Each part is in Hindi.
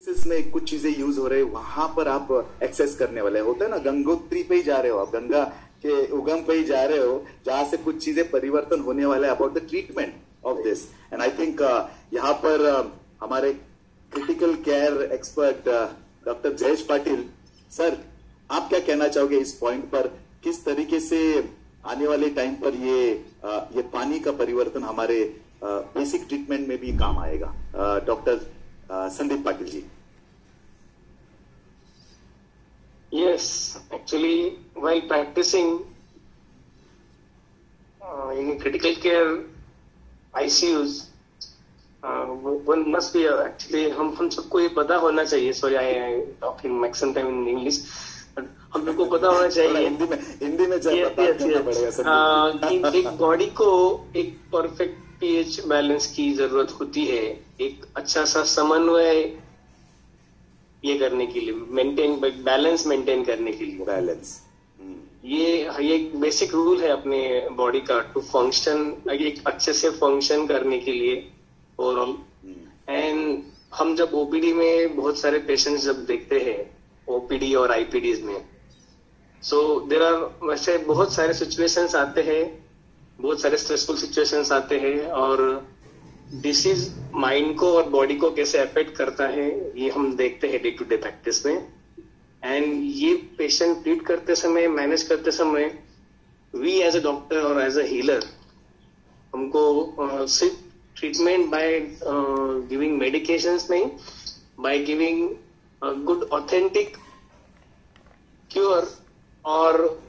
में कुछ चीजें यूज हो रहे हैं, वहां पर आप एक्सेस करने वाले होते हैं ना, गंगोत्री पे ही जा रहे हो आप, गंगा के उगम पे ही जा रहे हो, जहां से कुछ चीजें परिवर्तन होने वाले हैं about the treatment of this. And I think यहाँ पर हमारे critical care expert doctor Jayesh Patil sir, आप क्या कहना चाहोगे इस पॉइंट पर, किस तरीके से आने वाले टाइम पर ये पानी का परिवर्तन हमारे बेसिक ट्रीटमेंट में भी काम आएगा? Doctor Sandeep Patil ji. Yes, actually, while practicing in critical care ICUs, one must be actually हम सबको ये पता होना चाहिए. Sorry, I talking maximum time in English. हम लोग को पता होना चाहिए हिंदी में कि एक बॉडी को एक परफेक्ट पीएच बैलेंस की जरूरत होती है, एक अच्छा सा समन्वय ये करने के लिए, बैलेंस मेंटेन करने के लिए। बैलेंस ये एक बेसिक रूल है अपने बॉडी का, टू फंक्शन, एक अच्छे से फंक्शन करने के लिए ओवरऑल। एंड हम जब ओपीडी में बहुत सारे पेशेंट्स जब देखते हैं, ओपीडी और आईपीडीज में, सो देयर आर वैसे बहुत सारे सिचुएशंस आते हैं, बहुत सारे स्ट्रेसफुल सिचुएशंस आते हैं, और डिसीज माइंड को और बॉडी को कैसे अफेक्ट करता है ये हम देखते हैं डे टू डे प्रैक्टिस में। एंड ये पेशेंट ट्रीट करते समय, मैनेज करते समय, वी एज अ डॉक्टर और एज अ हीलर, हमको सिर्फ ट्रीटमेंट बाय गिविंग मेडिकेशंस नहीं, by giving good authentic cure, और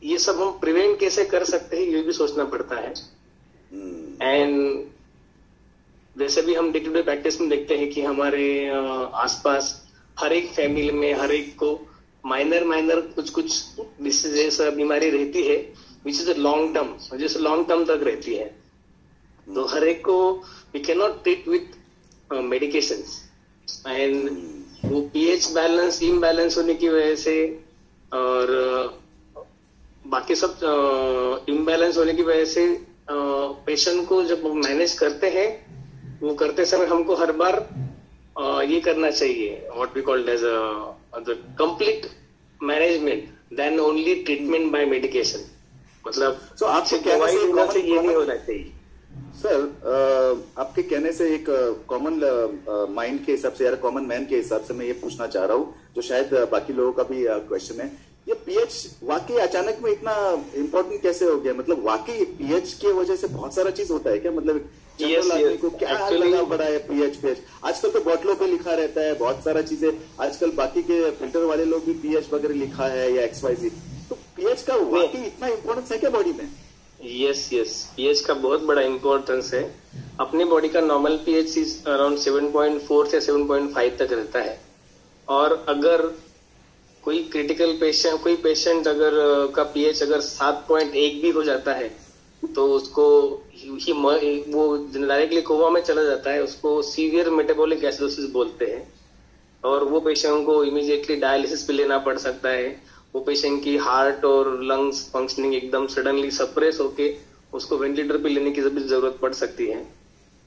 ये सब हम प्रिवेंट कैसे कर सकते हैं ये भी सोचना पड़ता है। एंड जैसे भी हम डे टू डे प्रैक्टिस में देखते हैं कि हमारे आसपास हर एक फैमिली में हर एक को माइनर कुछ डिसीजेस, बीमारी रहती है, which is a long term, जैसे लॉन्ग टर्म तक रहती है। तो हर एक को we can not treat with medications. And वो पीएच बैलेंस इम्बैलेंस होने की वजह से और बाकी सब इम्बैलेंस होने की वजह से पेशेंट को जब मैनेज करते हैं, वो करते समय हमको हर बार ये करना चाहिए, what we called as the complete management then only treatment by medication. मतलब तो आपसे कहने से ये नहीं होना चाहिए सर। आपके कहने से एक कॉमन माइंड के हिसाब से, यार कॉमन मैन के हिसाब से मैं ये पूछना चाह रहा हूँ, जो शायद बाकी लोगों का भी क्वेश्चन है, ये पीएच वाकई अचानक में इतना इम्पोर्टेंट कैसे हो गया? मतलब वाकई पीएच की वजह से बहुत सारा चीज होता है क्या? मतलब आदमी को क्या लगा पड़ा है पीएच? आजकल तो बॉटलों पे लिखा रहता है बहुत सारा चीजें, आजकल बाकी के फिल्टर वाले लोग भी पीएच वगैरह लिखा है या XYZ, तो पीएच का वाकई इतना इम्पोर्टेंस है क्या बॉडी में? यस, पीएच का बहुत बड़ा इम्पोर्टेंस है। अपनी बॉडी का नॉर्मल पीएच इज अराउंड 7.4 से 7.5 तक रहता है, और अगर कोई क्रिटिकल पेशेंट, कोई पेशेंट अगर का पीएच अगर 7.1 भी हो जाता है तो उसको वो डायरेक्टली कोमा में चला जाता है, उसको सीवियर मेटाबॉलिक एसिडोसिस बोलते हैं, और वो पेशेंट को इमीडिएटली डायलिसिस पे लेना पड़ सकता है। वो पेशेंट की हार्ट और लंग्स फंक्शनिंग एकदम सडनली सप्रेस होके उसको वेंटिलेटर पे लेने की जरूरत पड़ सकती है।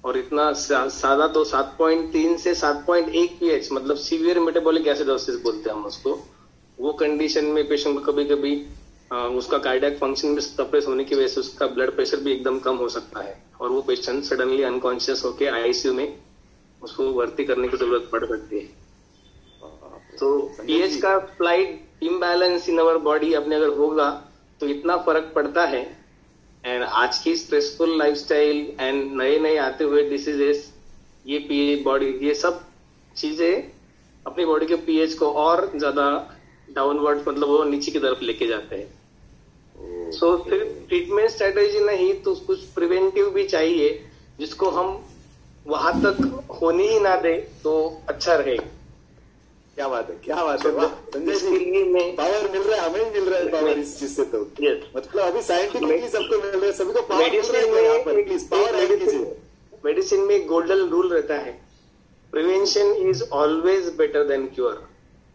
और इतना सादा तो 7.3 से 7.1 पीएच, मतलब सीवियर मेटाबॉलिक एसिडोसिस बोलते हैं हम उसको। वो कंडीशन में पेशेंट को कभी कभी उसका कार्डियक फंक्शन में सप्रेस होने की वजह से उसका ब्लड प्रेशर भी एकदम कम हो सकता है, और वो पेशेंट सडनली अनकॉन्शियस होके आईसीयू में उसको भर्ती करने की जरूरत पड़ सकती है। तो पीएच का slide imbalance in our body अपने अगर होगा तो इतना फर्क पड़ता है। एंड आज की स्ट्रेसफुल लाइफस्टाइल एंड नए आते हुए डिसीजेस, ये पीएच बॉडी, ये सब चीजें अपनी बॉडी के पीएच को और ज्यादा डाउनवर्ड, मतलब वो नीचे की तरफ लेके जाते हैं। सो सिर्फ ट्रीटमेंट स्ट्रेटेजी नहीं, तो कुछ प्रिवेंटिव भी चाहिए जिसको हम वहां तक होने ही ना दे तो अच्छा रहेगा। क्या बात है, क्या बात है, संजय जी, पावर मिल रहा है, हमें मिल रहा है पावर इस चीज से। तो मतलब अभी साइंटिफिकली सबको मिल रहा है, सभी को पावर मिल रहा है यहाँ पर, प्लीज पावर ऐड कीजिए। मेडिसिन में गोल्डन रूल रहता है, prevention is always better than cure.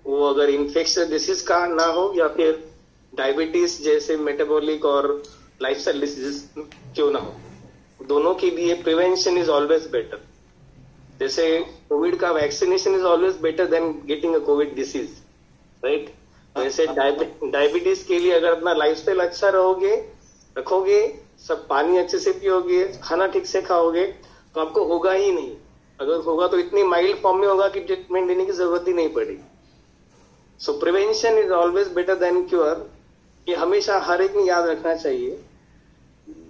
वो अगर इन्फेक्शन डिसीज का ना हो या फिर डायबिटीज जैसे मेटाबॉलिक और लाइफस्टाइल डिसीजेस क्यों ना हो, दोनों के लिए प्रिवेंशन इज ऑलवेज बेटर। जैसे कोविड का vaccination is always better than getting a Covid disease, right? वैसे डायबिटीज के लिए अगर अपना लाइफस्टाइल अच्छा रखोगे, सब पानी अच्छे से पियोगे, खाना ठीक से खाओगे, तो आपको होगा ही नहीं। अगर होगा तो इतनी माइल्ड फॉर्म में होगा कि ट्रीटमेंट लेने की जरूरत ही नहीं पड़ेगी। सो prevention is always better than cure, ये हमेशा हर एक ने याद रखना चाहिए।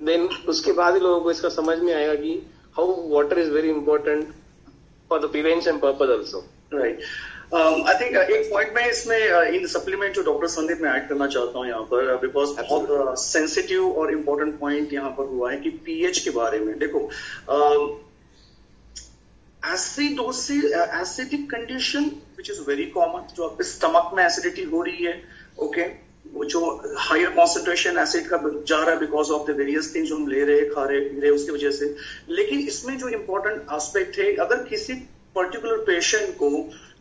देन उसके बाद ही लोगों को इसका समझ में आएगा कि how water is very important for the prevention purpose also, right. I think एक पॉइंट में इसमें इन सप्लीमेंट जो डॉक्टर संदीप में ऐड करना चाहता हूँ यहाँ पर, बिकॉज बहुत सेंसिटिव और इम्पोर्टेंट पॉइंट यहाँ पर हुआ है कि पीएच के बारे में। देखो, acidic condition which is very common, जो आपके स्टमक में एसिडिटी हो रही है, ओके, वो जो हायर कॉन्सेंट्रेशन एसिड का जा रहा है because of the various things जो हम ले रहे खा रहे उसकी वजह से। लेकिन इसमें जो इम्पोर्टेंट एस्पेक्ट है, अगर किसी पर्टिकुलर पेशेंट को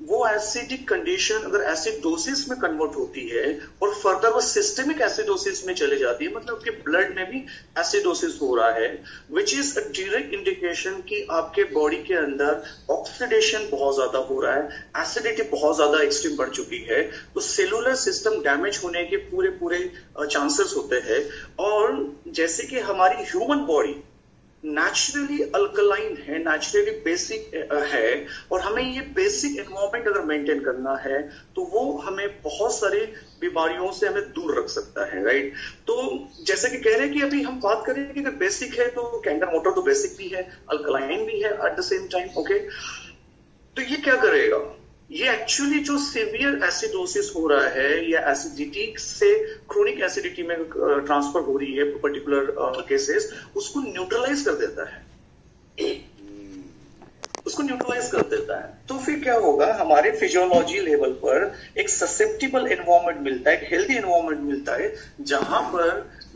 वो एसिडिक कंडीशन अगर एसिडोसिस में कन्वर्ट होती है और फर्दर वो सिस्टेमिक एसिडोसिस में चले जाती है, मतलब आपके ब्लड में भी एसिडोसिस हो रहा है, which is a direct indication कि आपके बॉडी के अंदर ऑक्सीडेशन बहुत ज्यादा हो रहा है, एसिडिटी बहुत ज्यादा एक्सट्रीम बढ़ चुकी है, तो सेलुलर सिस्टम डैमेज होने के पूरे चांसेस होते हैं। और जैसे कि हमारी ह्यूमन बॉडी नेचुरली अल्कलाइन है, नेचुरली बेसिक है, और हमें ये बेसिक एनवायरमेंट अगर मेंटेन करना है तो वो हमें बहुत सारी बीमारियों से हमें दूर रख सकता है, राइट? तो जैसे कि कह रहे हैं कि अभी हम बात करें कि अगर बेसिक है तो कैंगर मोटर तो बेसिक भी है, अल्कलाइन भी है at the same time, okay. तो ये क्या करेगा, ये एक्चुअली जो सीवियर एसिडोसिस हो रहा है या एसिडिटी से क्रोनिक एसिडिटी में ट्रांसफर हो रही है पर्टिकुलर केसेस, उसको न्यूट्रलाइज कर देता है, उसको न्यूट्रलाइज कर देता है। तो फिर क्या होगा, हमारे फिजियोलॉजी लेवल पर एक ससेप्टिबल एनवायरनमेंट मिलता है, एक हेल्दी एनवायरनमेंट मिलता है, जहां पर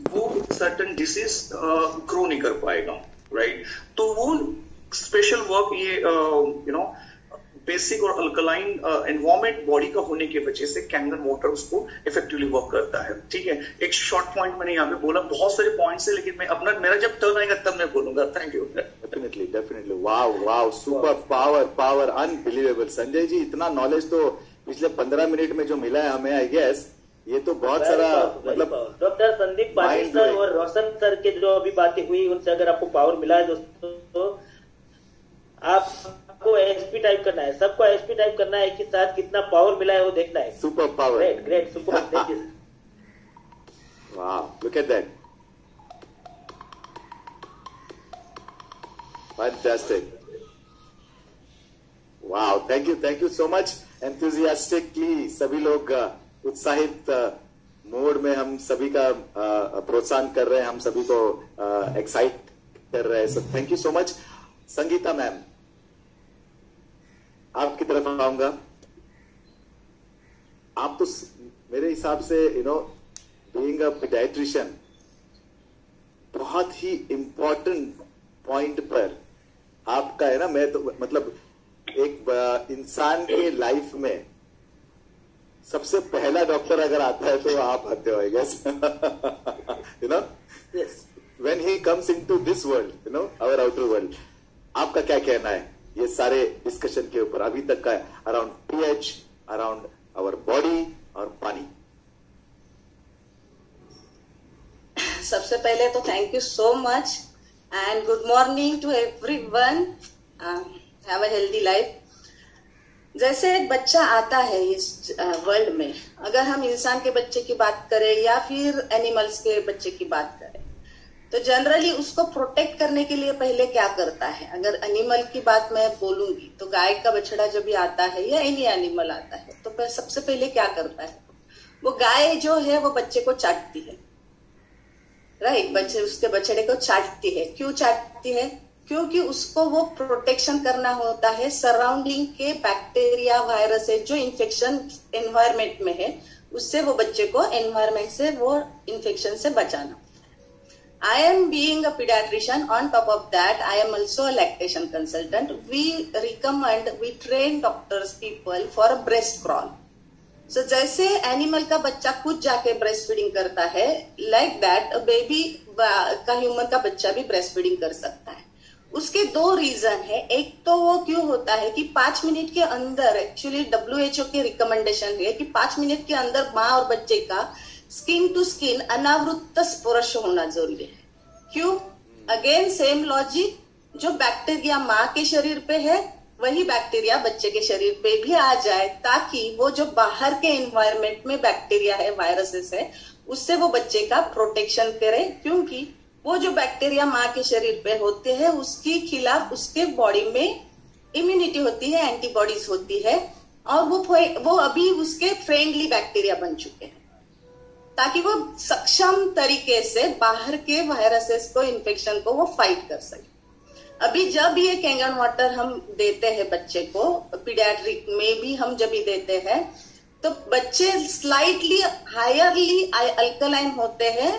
वो सर्टन डिसीज ग्रो नहीं कर पाएगा, राइट? तो वो स्पेशल वर्क ये बेसिक और अल्कलाइन एनवायरनमेंट बॉडी का होने की वजह से कैंगर मोटर उसको इफेक्टिवली वर्क करता है, ठीक है। एक शॉर्ट पॉइंट मैंने यहाँ पे बोला, बहुत सारे पॉइंट्स है, लेकिन मैं अपना मेरा जब टर्न आएगा तब मैं बोलूंगा। Thank you. Definitely wow, super power unbelievable. Sanjay ji, इतना नॉलेज तो पिछले 15 मिनट में जो मिला है हमें, आई गेस ये तो बहुत सारा, मतलब डॉक्टर संदीप पाटिल सर और रोशन सर के जो अभी बातें हुई, उनसे अगर आपको पावर मिला है दोस्तों, तो आपको एसपी टाइप करना है, सबको एसपी टाइप करना है कि साथ कितना पावर मिला है वो देखना है। Super power, great, super, thank you. वाह, लुक एट दैट, फैंटास्टिक, वाह, thank you so much. Enthusiastically सभी लोग उत्साहित मोड में हम सभी का प्रोत्साहन कर रहे हैं, हम सभी को एक्साइट कर रहे हैं, so thank you so much. Sangeeta ma'am, आपकी तरफ आऊंगा। आप तो मेरे हिसाब से बीइंग अ पीडियाट्रिशियन बहुत ही इंपॉर्टेंट पॉइंट पर आपका है ना, मैं तो मतलब एक इंसान के लाइफ में सबसे पहला डॉक्टर अगर आता है तो आप आते हो, I guess, yes, when he comes into this world, our outer world. आपका क्या कहना है ये सारे डिस्कशन के ऊपर अभी तक का, around pH, around our body और पानी? सबसे पहले तो thank you so much and good morning to everyone. Have a healthy life. जैसे एक बच्चा आता है इस वर्ल्ड में, अगर हम इंसान के बच्चे की बात करें या फिर एनिमल्स के बच्चे की बात करें, तो जनरली उसको प्रोटेक्ट करने के लिए पहले क्या करता है? अगर एनिमल की बात मैं बोलूंगी तो गाय का बछड़ा जब भी आता है या एनी एनिमल आता है तो सबसे पहले क्या करता है? वो गाय जो है वो बच्चे को चाटती है, राइट? बच्चे उसके बछड़े को चाटती है। क्यों चाटती है? क्योंकि उसको वो प्रोटेक्शन करना होता है सराउंडिंग के बैक्टीरिया, वायरसेस जो इन्फेक्शन एनवायरमेंट में है, उससे वो बच्चे को एनवायरमेंट से वो इन्फेक्शन से बचाना। I am being a pediatrician. On top of that, I am also a lactation consultant. We train doctors, people for a breast crawl. So जैसे एनिमल का बच्चा खुद जाके ब्रेस्ट फीडिंग करता है, like that a बेबी का ह्यूमन का बच्चा भी ब्रेस्ट फीडिंग कर सकता है। उसके 2 रीजन है। एक तो वो क्यों होता है कि 5 मिनट के अंदर, एक्चुअली WHO की रिकमेंडेशन है कि 5 मिनट के अंदर माँ और बच्चे का स्किन टू स्किन अनावृत स्पर्श होना जरूरी है। क्यों? अगेन सेम लॉजिक, जो बैक्टीरिया माँ के शरीर पे है वही बैक्टीरिया बच्चे के शरीर पे भी आ जाए, ताकि वो जो बाहर के एनवायरनमेंट में बैक्टीरिया है, वायरसेस है, उससे वो बच्चे का प्रोटेक्शन करे। क्योंकि वो जो बैक्टीरिया माँ के शरीर पे होते हैं उसके खिलाफ उसके बॉडी में इम्यूनिटी होती है, एंटीबॉडीज होती है, और वो अभी उसके फ्रेंडली बैक्टीरिया बन चुके हैं, ताकि वो सक्षम तरीके से बाहर के वायरसेस को, इन्फेक्शन को वो फाइट कर सके। अभी जब ये कैंगन वाटर हम देते हैं बच्चे को, पीडियाट्रिक में भी हम जब भी देते हैं, तो बच्चे स्लाइटली हायरली अल्कलाइन होते हैं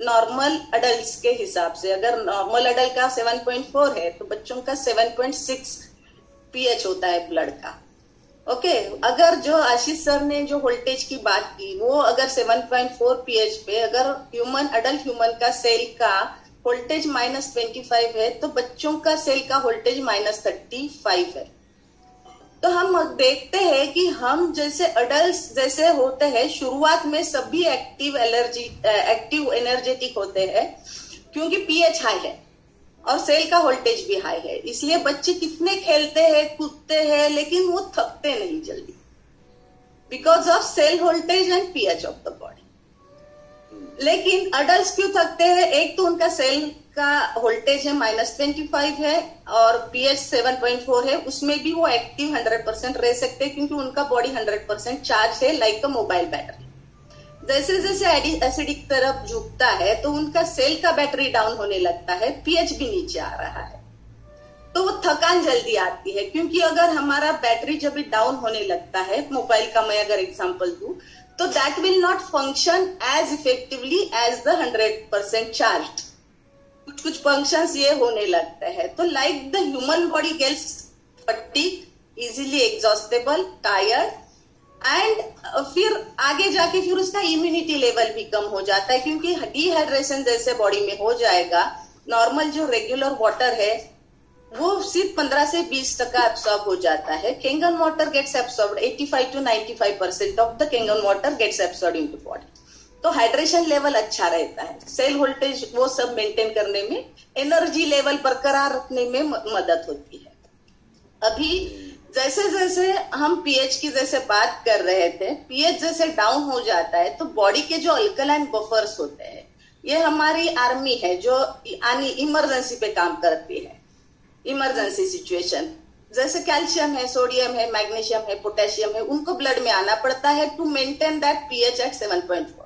नॉर्मल अडल्ट्स के हिसाब से। अगर नॉर्मल अडल्ट का 7.4 है तो बच्चों का 7.6 pH होता है ब्लड का। ओके, अगर जो आशीष सर ने जो वोल्टेज की बात की, वो अगर 7.4 pH पे अगर अडल्ट ह्यूमन का सेल का वोल्टेज -25 है, तो बच्चों का सेल का वोल्टेज -35 है। तो हम देखते हैं कि हम जैसे अडल्ट जैसे होते हैं, शुरुआत में सभी एक्टिव एनर्जेटिक होते हैं, क्योंकि pH हाई है और सेल का वोल्टेज भी हाई है। इसलिए बच्चे कितने खेलते हैं, कूदते हैं, लेकिन वो थकते नहीं जल्दी, because of cell voltage and pH of the body. लेकिन अडल्ट क्यों थकते हैं? एक तो उनका सेल का वोल्टेज है -25 है और pH 7.4 है, उसमें भी वो एक्टिव 100% रह सकते हैं, क्योंकि उनका बॉडी 100% चार्ज है, लाइक अ मोबाइल बैटरी। जैसे जैसे एसिडिक तरफ झुकता है तो उनका सेल का बैटरी डाउन होने लगता है, pH भी नीचे आ रहा है, तो वो थकान जल्दी आती है। क्योंकि अगर हमारा बैटरी जब भी डाउन होने लगता है, मोबाइल का मैं अगर एग्जांपल दूं, तो that will not function as effectively as the 100% charge. कुछ फंक्शंस ये होने लगते हैं। तो like the human body gets fatigue, easily exhaustible, tired, and फिर आगे जाके फिर उसका इम्यूनिटी लेवल भी कम हो जाता है, क्योंकि डिहाइड्रेशन जैसे बॉडी में हो जाएगा। नॉर्मल जो रेगुलर वाटर है वो सिर्फ 15 से 20% एब्सॉर्ब हो जाता है। Kangen water gets absorbed 85 to 95% of the Kangen water gets absorbed into body. तो हाइड्रेशन लेवल अच्छा रहता है, सेल वोल्टेज वो सब मेंटेन करने में, एनर्जी लेवल बरकरार रखने में मदद होती है। अभी जैसे जैसे हम pH की जैसे बात कर रहे थे, pH जैसे डाउन हो जाता है तो बॉडी के जो अल्कलाइन बफर्स होते हैं, ये हमारी आर्मी है जो इमरजेंसी पे काम करती है। इमरजेंसी सिचुएशन जैसे कैल्शियम है, सोडियम है, मैग्नीशियम है, पोटेशियम है, उनको ब्लड में आना पड़ता है to maintain that pH at 7.4।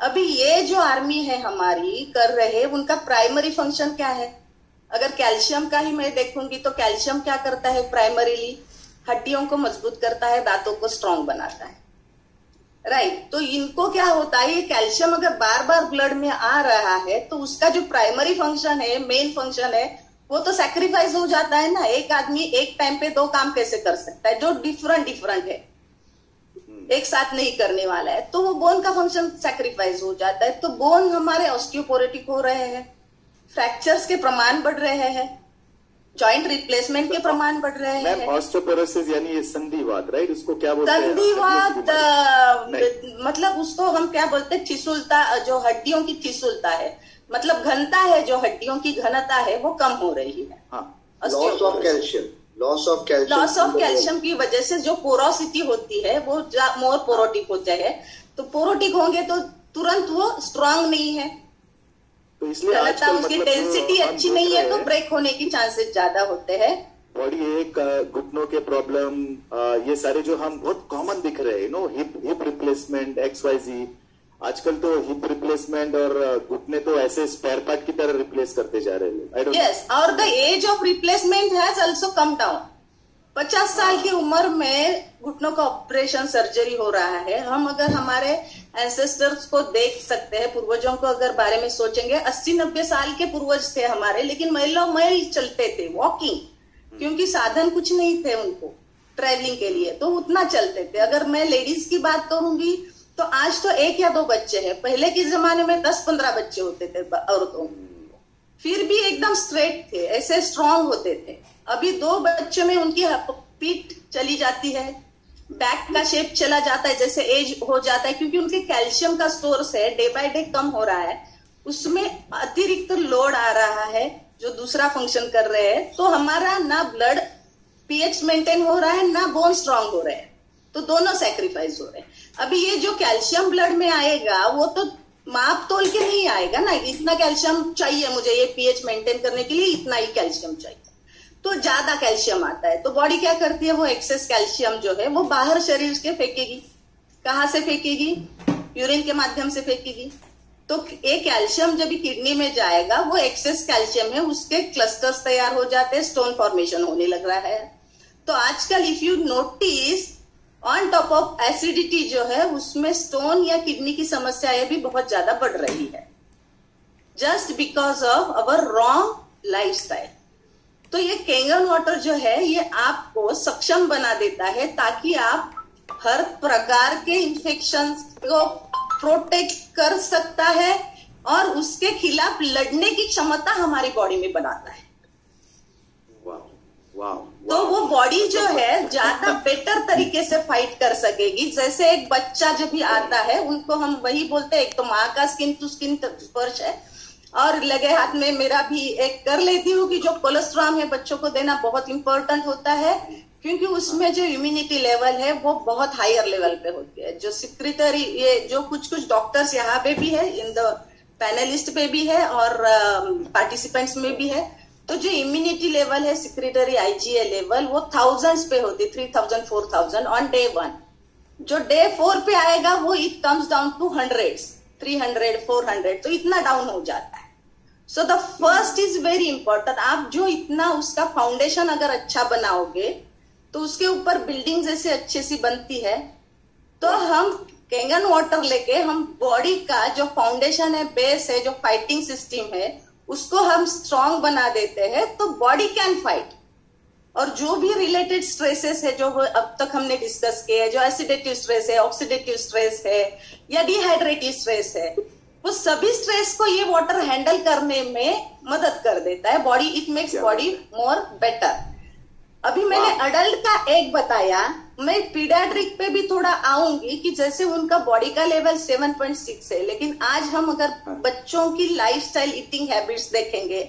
अभी ये जो आर्मी है हमारी कर रहे, उनका प्राइमरी फंक्शन क्या है? अगर कैल्शियम का ही मैं देखूंगी तो कैल्शियम क्या करता है? प्राइमरीली हड्डियों को मजबूत करता है, दांतों को स्ट्रांग बनाता है, राइट। तो इनको क्या होता है, ये कैल्शियम अगर बार बार ब्लड में आ रहा है तो उसका जो प्राइमरी फंक्शन है, मेन फंक्शन है, वो तो सैक्रिफाइस हो जाता है ना। एक आदमी एक टाइम पे 2 काम कैसे कर सकता है जो डिफरेंट है, एक साथ नहीं करने वाला है, तो वो बोन का फंक्शन सैक्रिफाइस हो जाता है। तो बोन हमारे ऑस्टियोपोरोटिक हो रहे हैं, फ्रैक्चर्स के प्रमाण बढ़ रहे हैं, जॉइंट रिप्लेसमेंट के प्रमाण बढ़ रहे हैं। ऑस्टियोपोरोसिस यानी ये संधिवात, राइट? उसको क्या बोलते हैं? संधिवात मतलब उसको हम क्या बोलते हैं? ठिसुलता, जो हड्डियों की ठिसुलता है, मतलब घनता है, जो हड्डियों की घनता है वो कम हो रही है। लॉस ऑफ कैल्शियम की वजह से जो पोरोसिटी होती है वो मोर पोरोटिक होते हैं। तो पोरोटिक होंगे तो तुरंत वो स्ट्रांग नहीं है, तो इसलिए घनता उसकी डेंसिटी अच्छी नहीं है, तो ब्रेक होने की चांसेस ज्यादा होते हैं। बॉडी एक, घुटनों के प्रॉब्लम, ये सारे जो हम बहुत कॉमन दिख रहे हैं, हिप रिप्लेसमेंट, XYZ। आजकल तो हिप रिप्लेसमेंट और घुटने तो ऐसे स्पेयर पार्ट की तरह रिप्लेस करते जा रहे हैं। यस, और the age of replacement has also come down. 50 साल की उम्र में घुटनों का ऑपरेशन, सर्जरी हो रहा है। हम अगर हमारे एंसेस्टर्स को देख सकते हैं, पूर्वजों को अगर बारे में सोचेंगे, 80-90 साल के पूर्वज थे हमारे, लेकिन मैल चलते थे, वॉकिंग, क्योंकि साधन कुछ नहीं थे उनको ट्रैवलिंग के लिए, तो उतना चलते थे। अगर मैं लेडीज की बात करूंगी तो आज तो 1 या 2 बच्चे हैं, पहले के जमाने में 10-15 बच्चे होते थे औरतों। फिर भी एकदम स्ट्रेट थे, ऐसे स्ट्रांग होते थे। अभी 2 बच्चों में उनकी पीठ चली जाती है, बैक का शेप चला जाता है जैसे एज हो जाता है, क्योंकि उनके कैल्शियम का सोर्स है डे बाय डे कम हो रहा है, उसमें अतिरिक्त लोड आ रहा है जो दूसरा फंक्शन कर रहे हैं। तो हमारा ना ब्लड पीएच मेंटेन हो रहा है ना बोन स्ट्रांग हो रहे हैं, तो दोनों सेक्रीफाइस हो रहे हैं। अभी ये जो कैल्शियम ब्लड में आएगा वो तो माप तोल के नहीं आएगा ना, इतना कैल्शियम चाहिए मुझे ये पीएच मेंटेन करने के लिए, इतना ही कैल्शियम चाहिए, तो ज्यादा कैल्शियम आता है। तो बॉडी क्या करती है, वो एक्सेस कैल्शियम जो है वो बाहर शरीर के फेंकेगी। कहाँ से फेंकेगी? यूरिन के माध्यम से फेंकेगी। तो ये कैल्शियम जब किडनी में जाएगा, वो एक्सेस कैल्शियम है, उसके क्लस्टर्स तैयार हो जाते हैं, स्टोन फॉर्मेशन होने लग रहा है। तो आजकल if you notice on top of acidity जो है उसमें स्टोन या किडनी की समस्याएं भी बहुत ज्यादा बढ़ रही है, just because of our wrong lifestyle. तो ये कैंगन वाटर जो है ये आपको सक्षम बना देता है ताकि आप हर प्रकार के इंफेक्शन को प्रोटेक्ट कर सकता है और उसके खिलाफ लड़ने की क्षमता हमारी बॉडी में बनाता है। तो वो बॉडी जो है ज्यादा बेटर तरीके से फाइट कर सकेगी। जैसे एक बच्चा जब भी आता है उनको हम वही बोलते हैं, एक तो माँ का स्किन टू स्किन स्पर्श है, और लगे हाथ में मेरा भी एक कर लेती हूँ कि जो कोलेस्ट्रॉल है बच्चों को देना बहुत इंपॉर्टेंट होता है, क्योंकि उसमें जो इम्यूनिटी लेवल है वो बहुत हायर लेवल पे होती है। जो सिक्रेटरी, ये जो कुछ डॉक्टर्स यहाँ पे भी है, इन द पैनलिस्ट पे भी है और पार्टिसिपेंट्स में भी है। तो जो इम्यूनिटी लेवल है सिक्रेटरी आईजीए लेवल वो थाउजेंड्स पे होती, 3000 4000 ऑन डे 1। जो डे 4 पे आएगा वो it comes down to hundreds, 300 400, तो इतना डाउन हो जाता है। So the first is very important. आप जो इतना उसका फाउंडेशन अगर अच्छा बनाओगे तो उसके ऊपर बिल्डिंग जैसे अच्छे सी बनती है। तो हम कैंगन वाटर लेके हम बॉडी का जो फाउंडेशन है, बेस है, जो फाइटिंग सिस्टम है, उसको हम स्ट्रांग बना देते हैं, तो बॉडी कैन फाइट। और जो भी रिलेटेड स्ट्रेसेस है जो अब तक हमने डिस्कस किए हैं, जो एसिडेटिव स्ट्रेस है, ऑक्सीडेटिव स्ट्रेस है या डिहाइड्रेटिव स्ट्रेस है, वो सभी स्ट्रेस को ये वाटर हैंडल करने में मदद कर देता है। Body, it makes body more better. अभी मैंने अडल्ट का एक बताया, मैं पीडियाट्रिक पे भी थोड़ा आऊंगी कि जैसे उनका बॉडी का लेवल 7.6 है, लेकिन आज हम अगर बच्चों की लाइफस्टाइल ईटिंग हैबिट्स देखेंगे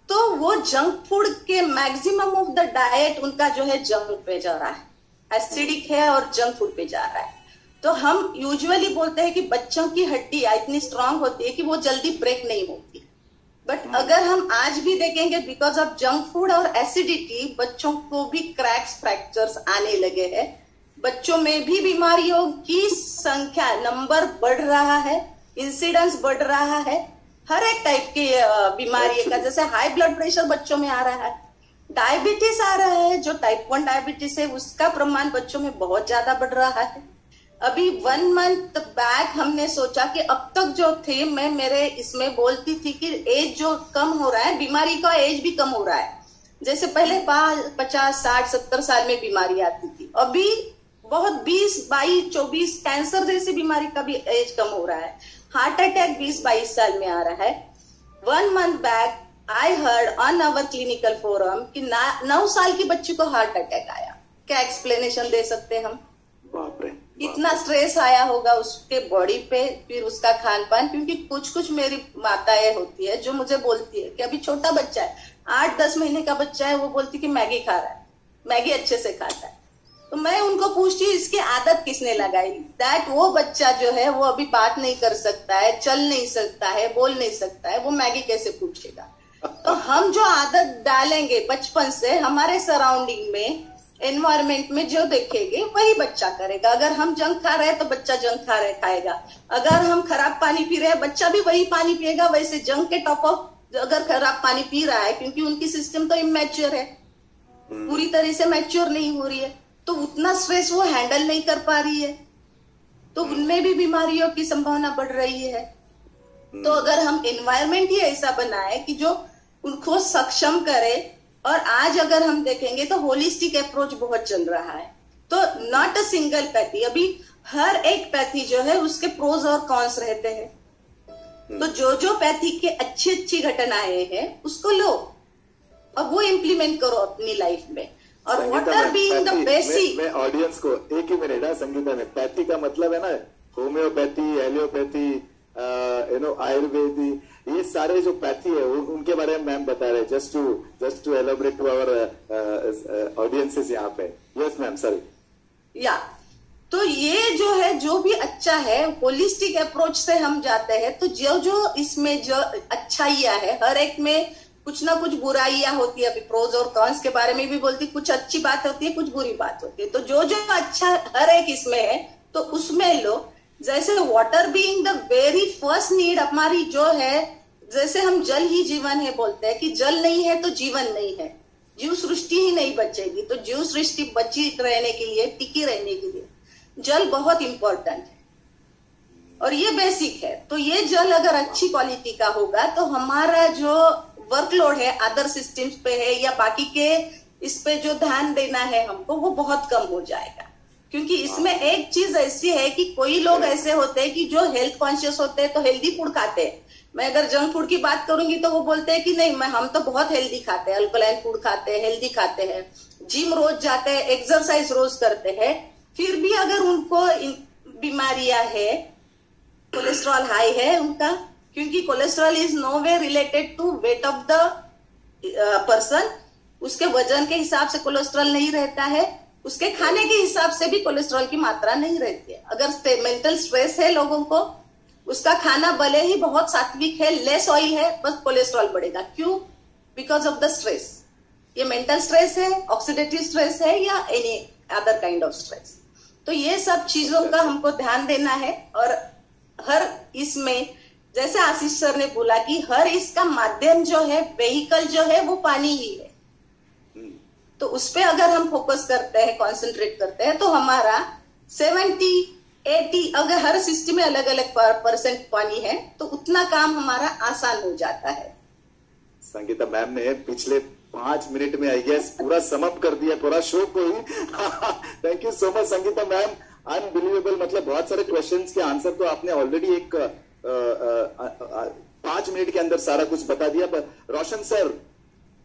तो वो जंक फूड के मैक्सिमम ऑफ द डाइट उनका जो है जंक पे जा रहा है, एसिडिक है और जंक फूड पे जा रहा है। तो हम यूजुअली बोलते हैं कि बच्चों की हड्डियां इतनी स्ट्रांग होती है कि वो जल्दी ब्रेक नहीं होती, बट अगर हम आज भी देखेंगे बिकॉज ऑफ जंक फूड और एसिडिटी बच्चों को भी क्रैक्स, फ्रैक्चर्स आने लगे हैं। बच्चों में भी बीमारियों की संख्या, नंबर बढ़ रहा है, इंसिडेंस बढ़ रहा है, हर एक टाइप की बीमारी का, जैसे हाई ब्लड प्रेशर बच्चों में आ रहा है, डायबिटीज आ रहा है, जो टाइप 1 डायबिटीज है उसका प्रमाण बच्चों में बहुत ज्यादा बढ़ रहा है। अभी 1 मंथ बैक हमने सोचा कि अब तक जो थे, मैं मेरे इसमें बोलती थी कि एज जो कम हो रहा है, बीमारी का एज भी कम हो रहा है। जैसे पहले 50 60 70 साल में बीमारी आती थी, अभी बहुत 20 22 24 कैंसर जैसी बीमारी का भी एज कम हो रहा है। हार्ट अटैक 20-22 साल में आ रहा है। 1 month back I heard on our clinical forum कि 9 साल की बच्ची को हार्ट अटैक आया। क्या एक्सप्लेनेशन दे सकते हम? इतना स्ट्रेस आया होगा उसके बॉडी पे, फिर उसका खान पान। क्योंकि कुछ मेरी माताएं होती है जो मुझे बोलती है कि अभी छोटा बच्चा है, 8-10 महीने का बच्चा है, वो बोलती कि मैगी खा रहा है, मैगी अच्छे से खाता है। तो मैं उनको पूछती हूँ इसकी आदत किसने लगाई? दैट वो बच्चा जो है वो अभी बात नहीं कर सकता है, चल नहीं सकता है, बोल नहीं सकता है, वो मैगी कैसे पूछेगा? तो हम जो आदत डालेंगे बचपन से हमारे सराउंडिंग में, एनवायरमेंट में जो देखेंगे वही बच्चा करेगा। अगर हम जंक खा रहे हैं तो बच्चा जंक खाएगा। अगर हम खराब पानी पी रहे हैं, बच्चा भी वही पानी पिएगा। वैसे जंक के टॉप ऑफ अगर खराब पानी पी रहा है, क्योंकि उनकी सिस्टम तो इमेच्योर है, पूरी तरह से मैच्योर नहीं हो रही है, तो उतना स्ट्रेस वो हैंडल नहीं कर पा रही है, तो उनमें भी बीमारियों की संभावना बढ़ रही है। तो अगर हम एनवायरमेंट ही ऐसा बनाए कि जो उनको सक्षम करे, और आज अगर हम देखेंगे तो होलिस्टिक अप्रोच बहुत चल रहा है। तो नॉट अ सिंगल पैथी, अभी हर एक पैथी जो है उसके प्रोज और कॉन्स रहते हैं। तो जो पैथी के अच्छी घटनाएं हैं उसको लो और वो इम्प्लीमेंट करो अपनी लाइफ में। और वाटर बीइंग द बेसिक। मैं ऑडियंस को एक ही मिनट है संगीता में, पैथी का मतलब है ना होम्योपैथी, एलियोपैथी, आयुर्वेदी, ये सारे जो पैथी है उनके बारे में मैम बता रहे हैं, just to elaborate to our audiences यहाँ पे। Yes ma'am, sorry. या तो ये जो है जो भी अच्छा है होलिस्टिक अप्रोच से हम जाते हैं, तो जो इसमें जो अच्छाइयां है, हर एक में कुछ ना कुछ बुराइयां होती है। अभी प्रोज और कॉन्स के बारे में भी बोलती, कुछ अच्छी बात होती है, कुछ बुरी बात होती है। तो जो अच्छा हर एक इसमें है तो उसमें लो। जैसे water being the very first need हमारी जो है, जैसे हम जल ही जीवन है बोलते हैं कि जल नहीं है तो जीवन नहीं है, जीव सृष्टि ही नहीं बचेगी। तो जीव सृष्टि बची रहने के लिए, टिकी रहने के लिए जल बहुत इंपॉर्टेंट है और ये बेसिक है। तो ये जल अगर अच्छी क्वालिटी का होगा तो हमारा जो वर्कलोड है अदर सिस्टम्स पे है या बाकी के इस पे जो ध्यान देना है हमको, वो बहुत कम हो जाएगा। क्योंकि इसमें एक चीज ऐसी है कि कोई लोग ऐसे होते हैं कि जो हेल्थ कॉन्शियस होते हैं तो हेल्दी फूड खाते हैं। मैं अगर जंक फूड की बात करूंगी तो वो बोलते हैं कि नहीं, हम तो बहुत हेल्दी खाते हैं, अल्कलाइन फूड खाते हैं, हेल्दी खाते हैं, जिम रोज जाते हैं, एक्सरसाइज रोज करते हैं, फिर भी अगर उनको बीमारियां है, कोलेस्ट्रॉल हाई है उनका, क्योंकि cholesterol is no way related to weight of the person. उसके वजन के हिसाब से कोलेस्ट्रॉल नहीं रहता है, उसके खाने के हिसाब से भी कोलेस्ट्रॉल की मात्रा नहीं रहती है। अगर मेंटल स्ट्रेस है लोगों को, उसका खाना भले ही बहुत सात्विक है, लेस ऑयल है, बस कोलेस्ट्रॉल बढ़ेगा। क्यों? Because of the stress. ये मेंटल स्ट्रेस है, ऑक्सीडेटिव स्ट्रेस है या any other kind of stress. तो ये सब चीजों का हमको ध्यान देना है। और हर इसमें जैसे आशीष सर ने बोला कि हर इसका माध्यम जो है, व्हीकल जो है वो पानी ही है। तो उस पे अगर हम फोकस करते हैं, कॉन्सेंट्रेट करते हैं, तो हमारा 70-80 अगर हर सिस्टम में अलग अलग % पानी है तो उतना काम हमारा आसान हो जाता है। संगीता मैम ने पिछले 5 मिनट में आई गेस पूरा समअप कर दिया पूरा शो को ही। Thank you so much Sangeeta ma'am, unbelievable. मतलब बहुत सारे क्वेश्चंस के आंसर तो आपने ऑलरेडी एक 5 मिनट के अंदर सारा कुछ बता दिया। पर Roshan sir,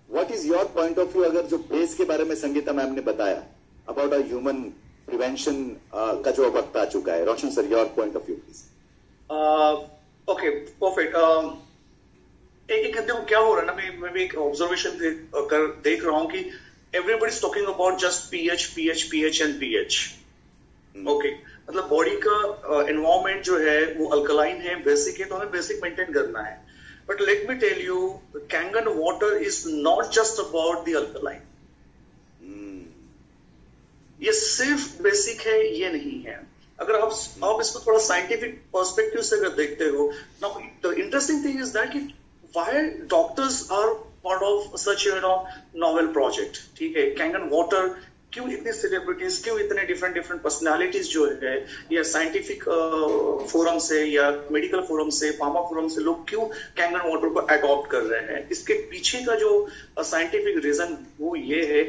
what is your point of view? अगर जो बेस के बारे में संगीता मैम ने बताया अबाउट अ ह्यूमन प्रिवेंशन का जो वक्त आ चुका है, Roshan sir your point of view please. Okay, perfect. एक देखो क्या हो रहा है ना, मैं भी एक ऑब्जर्वेशन देख रहा हूं कि everybody is talking about just pH and pH. Okay, मतलब बॉडी का एनवायरमेंट जो है वो अल्कलाइन है, बेसिक है, तो हमें बेसिक मेंटेन करना है। But let me tell you, Kangen water is not just about the alkaline. ये सिर्फ बेसिक है ये नहीं है। अगर आप इसको थोड़ा साइंटिफिक पर्सपेक्टिव से अगर देखते हो, now the interesting thing is that कि why doctors are part of such novel project. ठीक है, कैंगन वाटर, क्यों इतने सेलिब्रिटीज, क्यों इतने डिफरेंट पर्सनालिटीज जो है, या साइंटिफिक फोरम से या मेडिकल फोरम से, फार्मा फोरम से लोग क्यों कैंगन वाटर को अडॉप्ट कर रहे हैं? इसके पीछे का जो साइंटिफिक रीजन वो ये है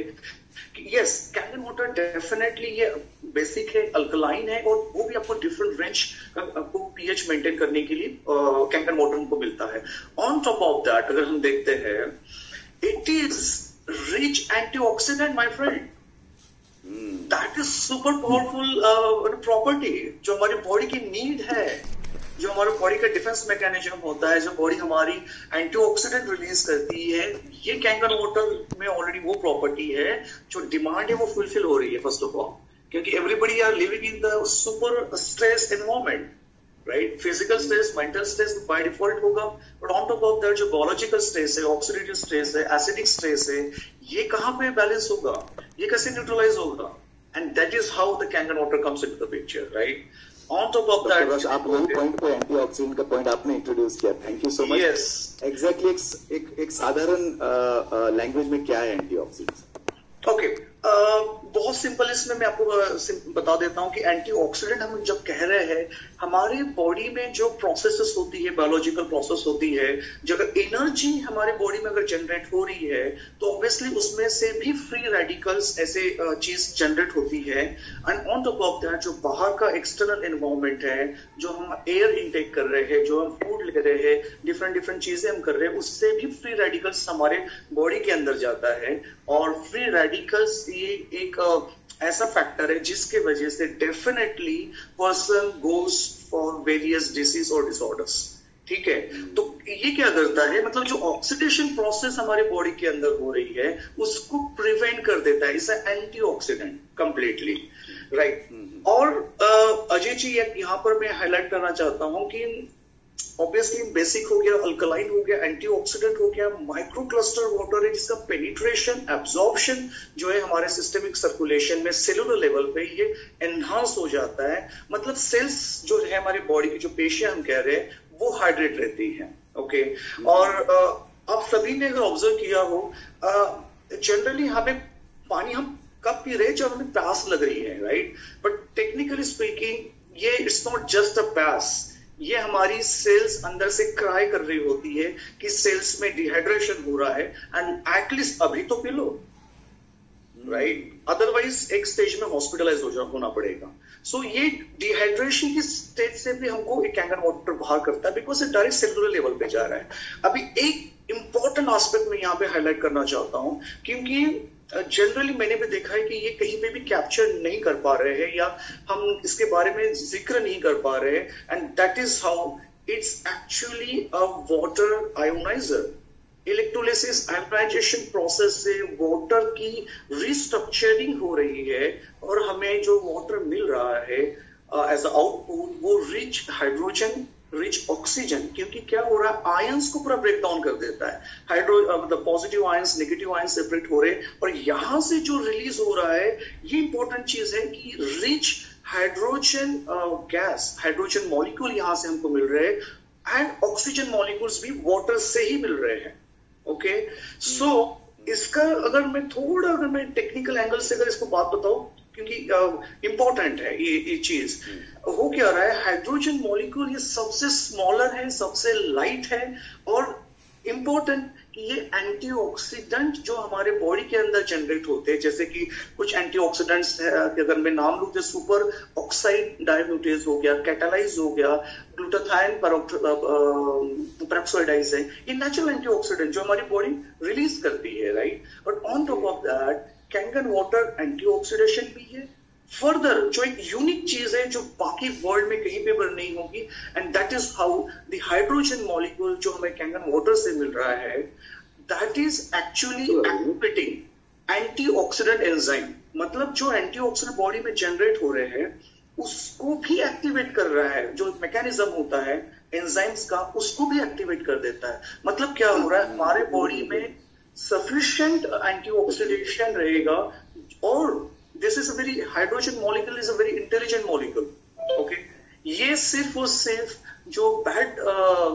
कि यस, कैंगन वाटर डेफिनेटली ये बेसिक है, अल्कलाइन है, और वो भी आपको डिफरेंट रेंज आपको पीएच मेंटेन करने के लिए कैंगन वाटर हमको मिलता है। ऑन टॉप ऑफ दैट अगर हम देखते हैं, it is rich antioxidant my friend. That is super powerful property जो हमारी बॉडी की नीड है, जो हमारे बॉडी का डिफेंस मैकेनिज्म होता है, जो बॉडी हमारी एंटीऑक्सीडेंट रिलीज करती है। ये कैंगन वाटर में ऑलरेडी वो प्रॉपर्टी है, जो डिमांड है वो फुलफिल हो रही है फर्स्ट ऑफ ऑल, क्योंकि everybody are living in the super stress environment, right? Physical stress, mental stress by default होगा, but on top of that जो बायोलॉजिकल स्ट्रेस है, ऑक्सीडेटिव स्ट्रेस है, एसिडिक स्ट्रेस है, ये कहाँ पे बैलेंस होगा, ये कैसे न्यूट्रलाइज होगा? And that is how the Kangen water comes into the picture, right? On top of that आप वही पॉइंट पे एंटीऑक्सीडेंट का पॉइंट आपने इंट्रोड्यूस किया, thank you so much. Yes, exactly एक साधारण लैंग्वेज में क्या है एंटीऑक्सीडेंट? ओके, बहुत सिंपल इसमें मैं आपको बता देता हूं कि एंटीऑक्सीडेंट हम जब कह रहे हैं, हमारे बॉडी में जो प्रोसेसेस होती है, बायोलॉजिकल प्रोसेस होती है, जो अगर एनर्जी हमारे बॉडी में अगर जनरेट हो रही है तो ऑब्वियसली उसमें से भी फ्री रेडिकल्स ऐसे चीज जनरेट होती है। And on top of that जो बाहर का एक्सटर्नल एनवायरमेंट है, जो हम एयर इनटेक कर रहे हैं, जो हम फूड ले रहे हैं, डिफरेंट चीजें हम कर रहे हैं, उससे भी फ्री रेडिकल्स हमारे बॉडी के अंदर जाता है। और फ्री रेडिकल्स ये एक ऐसा फैक्टर है जिसके वजह से definitely person goes for various disease और डिसऑर्डर्स। ठीक है, तो ये क्या करता है, मतलब जो ऑक्सीडेशन प्रोसेस हमारे बॉडी के अंदर हो रही है उसको प्रिवेंट कर देता है, इट्स एंटीऑक्सीडेंट कंप्लीटली, राइट। और अजय जी यहाँ पर मैं हाईलाइट करना चाहता हूं कि ऑब्वियसली बेसिक हो गया, अल्कलाइन हो गया, एंटीऑक्सीडेंट हो गया, माइक्रो क्लस्टर वाटर है जिसका पेनिट्रेशन, एब्जॉर्प्शन जो है हमारे सिस्टमिक सर्कुलेशन में सेलुलर लेवल पे ये एनहांस हो जाता है। मतलब सेल्स जो है हमारे बॉडी की, जो पेशियां हम कह रहे हैं, वो हाइड्रेट रहती है। ओके, और आप सभी ने अगर ऑब्जर्व किया हो, जनरली हमें पानी हम कब पी रहे हैं जब हमें प्यास लग रही है, राइट। बट टेक्निकली स्पीकिंग ये इट्स नॉट जस्ट अ प्यास, ये हमारी सेल्स अंदर से क्राई कर रही होती है कि सेल्स में डिहाइड्रेशन हो रहा है एंड एटलीस्ट अभी तो पी लो, राइट, अदरवाइज एक स्टेज में हॉस्पिटलाइज होना पड़ेगा। सो ये डिहाइड्रेशन की स्टेज से भी हमको एक कैंगन वाटर बाहर करता है, बिकॉज ये डायरेक्ट सेलुलर लेवल पे जा रहा है। अभी एक इंपॉर्टेंट एस्पेक्ट में यहाँ पे हाईलाइट करना चाहता हूं, क्योंकि जनरली मैंने भी देखा है कि ये कहीं पे भी कैप्चर नहीं कर पा रहे हैं या हम इसके बारे में जिक्र नहीं कर पा रहे हैं, and that is how it's actually a water ioniser. Electrolysis ionisation process से वाटर की रिस्ट्रक्चरिंग हो रही है और हमें जो वाटर मिल रहा है एज अ आउटपुट, वो रिच हाइड्रोजन, रिच ऑक्सीजन, क्योंकि क्या हो रहा है, आयंस को पूरा ब्रेक डाउन कर देता है। मतलब positive ions, negative ions separate हो रहे हैं, और यहां से जो रिलीज हो रहा है, ये इंपॉर्टेंट चीज है कि rich hydrogen gas, hydrogen molecule यहां से हमको मिल रहे हैं एंड ऑक्सीजन मॉलिक्यूल्स भी वाटर से ही मिल रहे हैं। ओके, सो इसका अगर मैं टेक्निकल एंगल से अगर इसको बात बताऊं, क्योंकि इंपॉर्टेंट है ये चीज, हो क्या रहा है, हाइड्रोजन मॉलिक्यूल ये सबसे स्मॉलर है, सबसे लाइट है, और इंपॉर्टेंट ये एंटीऑक्सीडेंट जो हमारे बॉडी के अंदर जनरेट होते हैं, जैसे कि कुछ एंटीऑक्सीडेंट्स अगर मैं नाम लूं, जैसे सुपर ऑक्साइड डायम्यूटेज हो गया, कैटालाइज हो गया, ग्लूटाथाइन पेरोक्साइडाइज है, ये नेचुरल एंटीऑक्सीडेंट जो हमारी बॉडी रिलीज करती है, right. But on top of that Kangen water antioxidation भी है। फर्दर जो एक यूनिक चीज है जो बाकी वर्ल्ड में कहीं पे भी नहीं होगी, and that is how the hydrogen molecule जो हमें कैंगन वाटर से मिल रहा है, that is actually activating antioxidant enzyme. मतलब जो एंटीऑक्सीडेंट बॉडी में जनरेट हो रहे हैं उसको भी एक्टिवेट कर रहा है, जो मैकेनिज्म होता है एंजाइम्स का, उसको भी एक्टिवेट कर देता है। मतलब क्या हो रहा है, हमारे बॉडी में सफिशिएंट एंटीऑक्सीडेशन रहेगा, और this is a very, hydrogen molecule is a very intelligent molecule. Okay, ये सिर्फ और सिर्फ जो बैड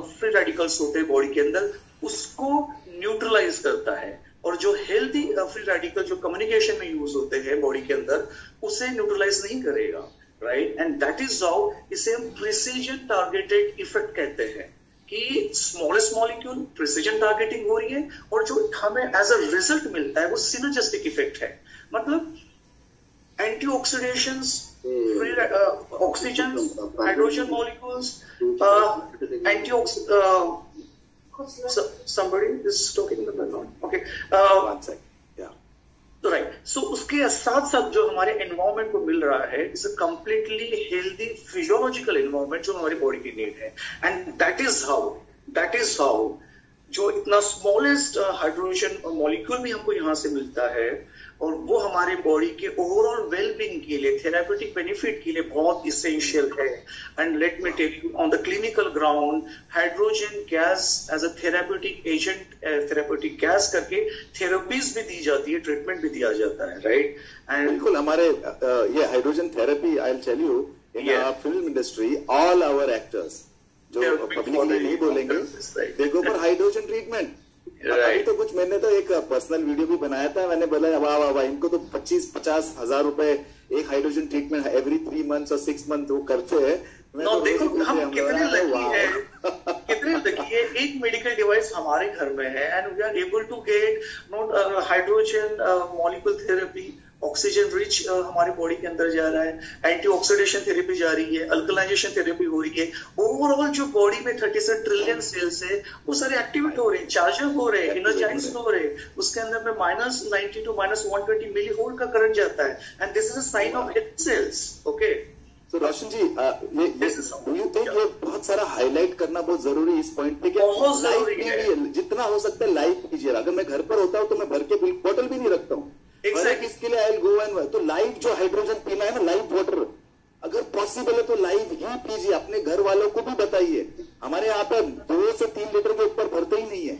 फ्री रेडिकल्स होते हैं बॉडी के अंदर उसको न्यूट्रलाइज करता है, और जो हेल्दी फ्री रेडिकल जो कम्युनिकेशन में यूज होते हैं बॉडी के अंदर उसे न्यूट्रलाइज नहीं करेगा, right. And that is how इसे हम प्रिसीजन टारगेटेड इफेक्ट कहते हैं, कि स्मॉलेस्ट मॉलिक्यूल प्रिसीजन टारगेटिंग हो रही है, और जो हमें एज अ रिजल्ट मिलता है वो सिनर्जिस्टिक इफेक्ट है। मतलब antioxidations, oxygen, hydrogen molecules, somebody is talking in the background. Okay, one sec. Yeah. तो राइट, सो उसके साथ साथ जो हमारे एनवायरमेंट को मिल रहा है is a completely healthy physiological environment जो हमारी बॉडी की नीड है, एंड दैट इज हाउ जो इतना स्मॉलेस्ट हाइड्रोजन मॉलिक्यूल भी हमको यहाँ से मिलता है, और वो हमारे बॉडी के ओवरऑल वेलबींग के लिए, थेराप्यूटिक बेनिफिट के लिए बहुत इसेंशियल है। And let me tell you, on the clinical ground hydrogen gas as a therapeutic agent, therapeutic gas करके थेरेपीज भी दी जाती है, ट्रीटमेंट भी दिया जाता है, राइट। एंड बिल्कुल हमारे ये hydrogen therapy, I will tell you, in our film industry all our actors जो पब्लिकली नहीं बोलेंगे, they go for hydrogen treatment, अभी तो कुछ मैंने तो एक पर्सनल वीडियो भी बनाया था, मैंने बोला वाह वाह वाह, इनको तो 25-50 हजार रुपए एक हाइड्रोजन ट्रीटमेंट एवरी 3 मंथ्स और 6 मंथ वो करते हैं। तो देखो हम कितने लकी है, कितने लकी है, एक मेडिकल डिवाइस हमारे घर में है and we are able to get not hydrogen molecule therapy, oxygen rich हमारे बॉडी के अंदर जा रहा है, एंटी ऑक्सीडेशन थेरेपी जा रही है, अल्कलाइजेशन थेरेपी हो रही है। ओवरऑल जो बॉडी में 37 ट्रिलियन सेल्स है वो सारे एक्टिवेट हो रहे हैं, चार्जर हो रहे हैं, एनर्जाइज हो रहे हैं, उसके अंदर में -90 टू -120 मिली वोल्ट का करंट जाता है and this is a sign of health cells. Okay, तो रोशन जी ये बहुत सारा हाईलाइट करना बहुत जरूरी है इस पॉइंट पे कि बहुत जरूरी है, जितना हो सकता है लाइव कीजिए। अगर मैं घर पर होता हूँ तो मैं भर के बोतल भी नहीं रखता हूँ, इसके लिए आई गो एंड तो लाइव जो हाइड्रोजन पीना है ना, लाइव वाटर अगर पॉसिबल है तो लाइव ही पीजिए, अपने घर वालों को भी बताइए। हमारे यहाँ पर 2 से 3 लीटर के ऊपर भरते ही नहीं है,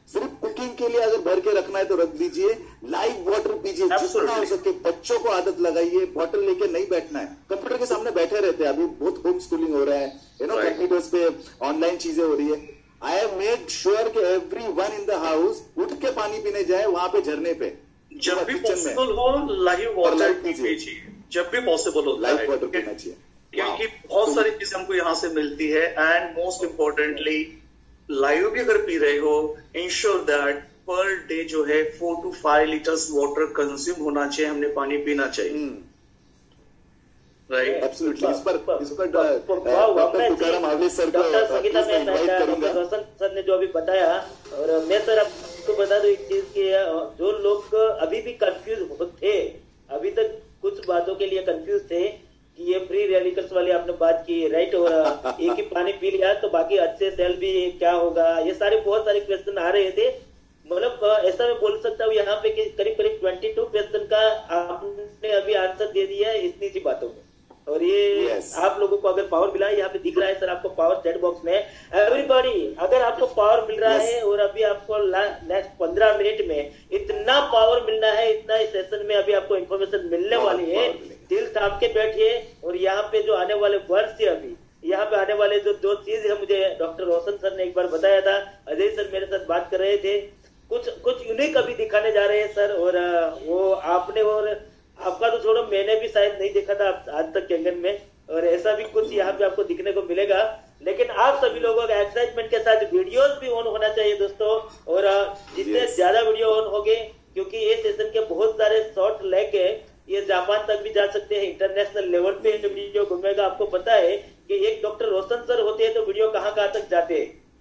सिर्फ कुकिंग के लिए अगर भर के रखना है तो रख दीजिए, लाइव वाटर पीजिए जितना हो सके। बच्चों को आदत लगाइए, बॉटल लेके नहीं बैठना है, कंप्यूटर के सामने बैठे रहते हैं। अभी बहुत होम स्कूलिंग हो रहा है, कंप्यूटर्स पे ऑनलाइन चीजें हो रही है। आई हैव मेड श्योर कि एवरीवन इन द हाउस उठ के पानी पीने जाए वहां पे झरने पे, जब भी पॉसिबल हो लाइव वाटर पीजिए, जब भी पॉसिबल हो लाइव वाटर पीना चाहिए, क्योंकि बहुत सारी चीजें हमको यहाँ से मिलती है। एंड मोस्ट इम्पोर्टेंटली लाइव भी अगर पी रहे हो, इंश्योर दैट पर डे जो है 4 to 5 लीटर्स वाटर कंज्यूम होना चाहिए, हमने पानी पीना चाहिए। Right, absolutely. इस पर डॉक्टर तुकाराम आवले सर को इनवाइट करूंगा। रोशन सर ने जो अभी बताया, और मैं सर आपको बता दूं एक चीज की, जो लोग अभी भी कंफ्यूज थे, अभी तक कुछ बातों के लिए कंफ्यूज थे कि ये फ्री रेडिकल्स वाली आपने बात की, राइट, और एक ही पानी पी लिया तो बाकी अच्छे सेल भी क्या होगा, ये सारे बहुत सारे क्वेश्चन आ रहे थे। मतलब ऐसा मैं बोल सकता हूँ यहाँ पे कि करीब 22 क्वेश्चन का आपने अभी आंसर दे दिया है इतनी सी बातों में। और ये आप लोगों को अगर पावर मिला है, यहाँ पे दिख रहा है सर आपको पावर चैट बॉक्स में, एवरीबॉडी अगर आपको पावर मिल रहा है और अभी आपको नेक्स्ट 15 मिनट में इतना पावर मिलना है, इतना इस सेशन में अभी आपको इन्फॉर्मेशन मिलने वाली है, दिल थाम के बैठिए। और यहाँ पे जो आने वाले वर्ष से अभी यहाँ पे आने वाले जो 2 चीज है, मुझे डॉक्टर रोशन सर ने एक बार बताया था, अजय सर मेरे साथ बात कर रहे थे, कुछ यूनिक अभी दिखाने जा रहे हैं सर। और वो आपने और आपका तो छोड़ो, मैंने भी शायद नहीं देखा था आज तक कैंगन में, और ऐसा भी कुछ यहाँ पे आपको दिखने को मिलेगा। लेकिन आप सभी लोगों का एक्साइटमेंट के साथ वीडियोस भी ऑन होना चाहिए दोस्तों, और जितने ज्यादा वीडियो ऑन होंगे, क्योंकि ये सेशन के बहुत सारे शॉर्ट लेके ये जापान तक भी जा सकते हैं, इंटरनेशनल लेवल पे वीडियो घूमेगा। आपको पता है कि एक डॉक्टर रोशन सर होते हैं तो वीडियो कहाँ तक जाते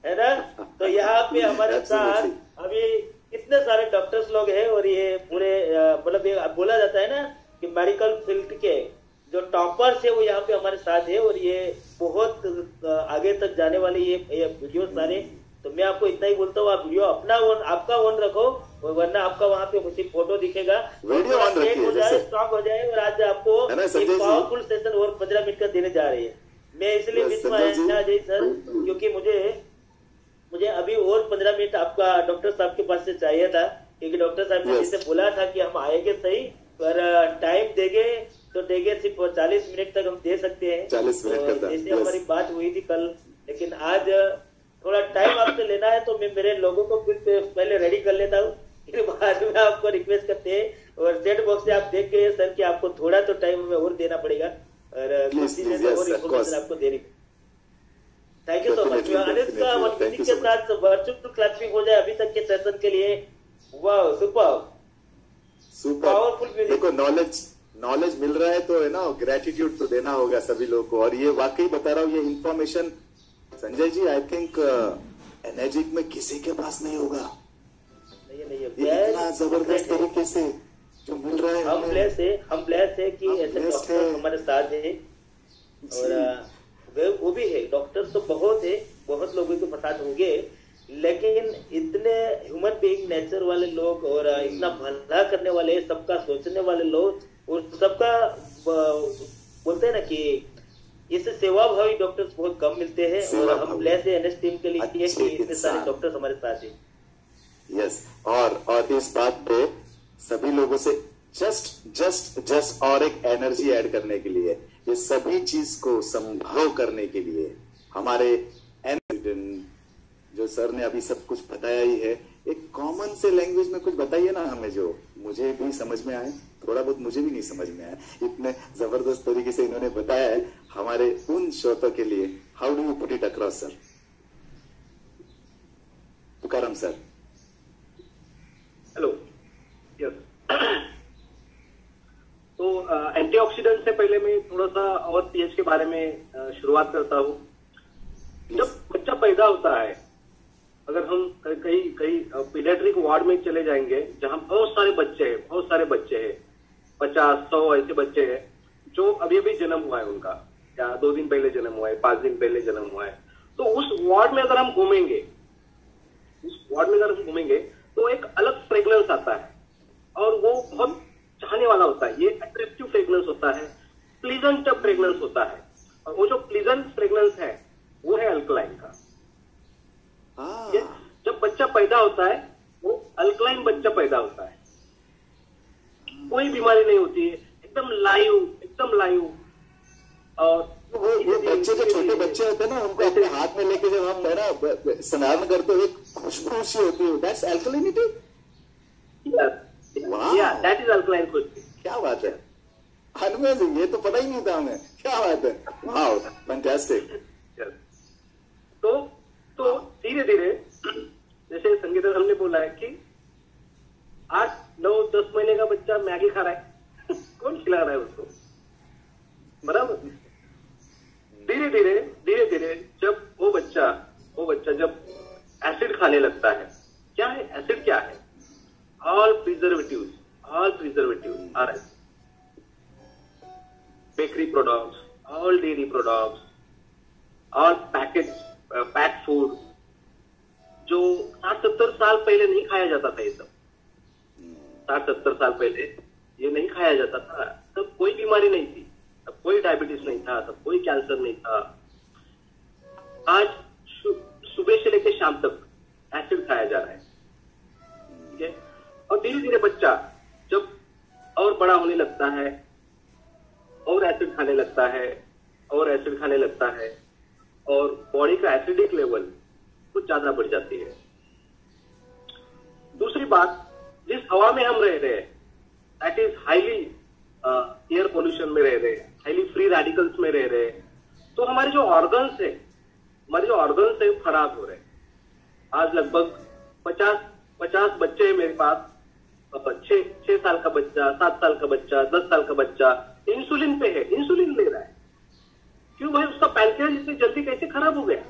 है ना। तो यहाँ पे हमारे साथ अभी इतने सारे डॉक्टर्स लोग हैं, और ये पूरे मतलब बोला जाता है ना कि मेडिकल फील्ड के जो टॉपर्स है वो यहाँ पे हमारे साथ है, और ये बहुत आगे तक जाने वाले ये वीडियो सारे। तो मैं आपको इतना ही बोलता हूँ, आप वीडियो अपना आपका ऑन रखो, वरना आपका वहाँ पे मुझे फोटो दिखेगा, वीडियो हो जाए, स्ट्रॉन्ग हो जाए। और आज आपको एक पावरफुल सेशन और 15 मिनट का देने जा रही है। मैं इसलिए बीच में आया अजय सर, क्योंकि मुझे अभी और 15 मिनट आपका डॉक्टर साहब के पास से चाहिए था, क्योंकि डॉक्टर साहब ने जैसे बोला था कि हम आएंगे सही, पर टाइम देंगे तो देंगे, सिर्फ 40 मिनट तक हम दे सकते हैं। 40 मिनट तो जैसे हमारी बात हुई थी कल, लेकिन आज थोड़ा टाइम आपसे लेना है, तो मैं मेरे लोगों को पहले रेडी कर लेता हूँ, फिर बाद में आपको रिक्वेस्ट करते हैं। और चैट बॉक्स से आप देख के सर कि आपको थोड़ा तो टाइम हमें और देना पड़ेगा, और और इन्फॉर्मेशन आपको देनी। Thank you so much. Anil का 1 मिनट के साथ वर्चुअल क्लैपिंग हो जाए अभी तक के सेशन के लिए। वाह, सुपर पावरफुल। देखो नॉलेज मिल रहा है तो है ना, ग्रेटिट्यूड तो देना होगा सभी लोगों को। और ये वाकई बता रहा हूँ, ये information Sanjay ji I think energic में किसी के पास नहीं होगा, नहीं इतना जबरदस्त तरीके से जो मिल रहा है। हम ब्लेस है कि ऐसे डॉक्टर हमारे साथ है, और वो भी है, डॉक्टर्स तो बहुत लोगों के साथ होंगे, लेकिन इतने ह्यूमन बीइंग नेचर वाले लोग, और इतना भला करने वाले, सबका सोचने वाले लोग, और सबका बोलते हैं ना कि इससे सेवाभावी डॉक्टर्स बहुत कम मिलते हैं, और हम ब्लेस है एनएस टीम के लिए कि इतने सारे डॉक्टर्स हमारे साथ हैं। यस, और इस बात पे सभी लोगों से जस्ट और एक एनर्जी ऐड करने के लिए, ये सभी चीज को संभव करने के लिए हमारे जो सर ने अभी सब कुछ बताया ही है, एक कॉमन से लैंग्वेज में कुछ बताइए ना हमें जो मुझे भी समझ में आए। थोड़ा बहुत मुझे भी नहीं समझ में आया, इतने जबरदस्त तरीके से इन्होंने बताया है हमारे उन श्रोतों के लिए। How do you put it across sir? Tukaram sir. Hello, yes. तो एंटीऑक्सीडेंट से पहले मैं थोड़ा सा और पीएच के बारे में शुरुआत करता हूँ। जब बच्चा पैदा होता है, अगर हम कई पीडियाट्रिक वार्ड में चले जाएंगे जहां बहुत सारे बच्चे हैं 50-100 ऐसे बच्चे हैं जो अभी अभी जन्म हुआ है उनका, या 2 दिन पहले जन्म हुआ है, 5 दिन पहले जन्म हुआ है। तो उस वार्ड में अगर हम घूमेंगे तो एक अलग फ्रेग्रेंस आता है और वो बहुत चाहने वाला होता है। ये अट्रैक्टिव फ्रेग्रेंस होता है, प्लीजेंट फ्रेग्रेंस होता है, और वो जो प्लीजेंट फ्रेग्रेंस है वो है अल्कलाइन का। जब बच्चा पैदा होता है वो अल्कलाइन बच्चा पैदा होता है, कोई बीमारी नहीं होती है, एकदम लाइव। और वो बच्चे जो छोटे बच्चे होते हैं ना, उनको अपने हाथ में लेके जब हम ना स्नान करते हुए खुशबू सी होती है, दैट्स अल्कलाइनिटी। दैट इज अल्कलाइन खुशबू। क्या बात है, अमेजिंग, ये तो पता ही नहीं था हमें। क्या बात है, वाओ, फैंटास्टिक। तो धीरे धीरे, जैसे संगीता हमने बोला है कि 8, 9, 10 महीने का बच्चा मैगी खा रहा है कौन खिला रहा है उसको, बराबर। धीरे धीरे जब वो बच्चा जब एसिड खाने लगता है, क्या है एसिड? क्या है? All preservatives are bakery products, all dairy products, all packed food, जो 60-70 साल पहले नहीं खाया जाता था। ये सब 60-70 साल पहले ये नहीं खाया जाता था। तब कोई बीमारी नहीं थी, तब कोई डायबिटीज नहीं था, तब कोई कैंसर नहीं था। आज सुबह से लेकर शाम तक एसिड खाया जा रहा है, ठीक है। और धीरे धीरे बच्चा जब और बड़ा होने लगता है और एसिड खाने लगता है और बॉडी का एसिडिक लेवल कुछ ज्यादा बढ़ जाती है। दूसरी बात, जिस हवा में हम रह रहे हैं that is highly air pollution में रह रहे हैं, हाईली फ्री रेडिकल्स में रह रहे हैं, तो हमारे जो ऑर्गन्स है खराब हो रहे हैं। आज लगभग 50 बच्चे हैं मेरे पास, 6 साल का बच्चा, 7 साल का बच्चा, 10 साल का बच्चा इंसुलिन पे है, इंसुलिन ले रहा है। क्यों भाई? उसका पैनक्रियाज इतनी जल्दी कैसे खराब हो गया?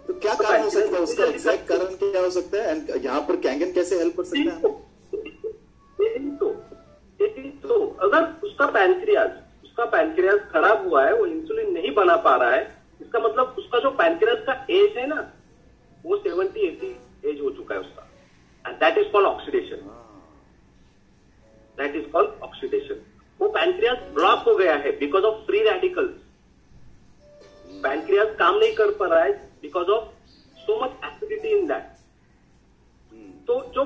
तो क्या कारण हो सकता है उसका? एग्जैक्ट कारण क्या हो सकता है? एंड यहाँ पर कैंगन कैसे हेल्प कर सकता है? तो अगर उसका पैनक्रियाज खराब हुआ है, वो इंसुलिन नहीं बना पा रहा है, इसका मतलब उसका जो पैनक्रियाज का एज है ना, वो 70-80 एज हो चुका है उसका, and that is called oxidation. वो पैनक्रियाज ब्लॉक हो गया है because of free radicals. Pancreas काम नहीं कर पा रहा है because of so much acidity in that. तो जो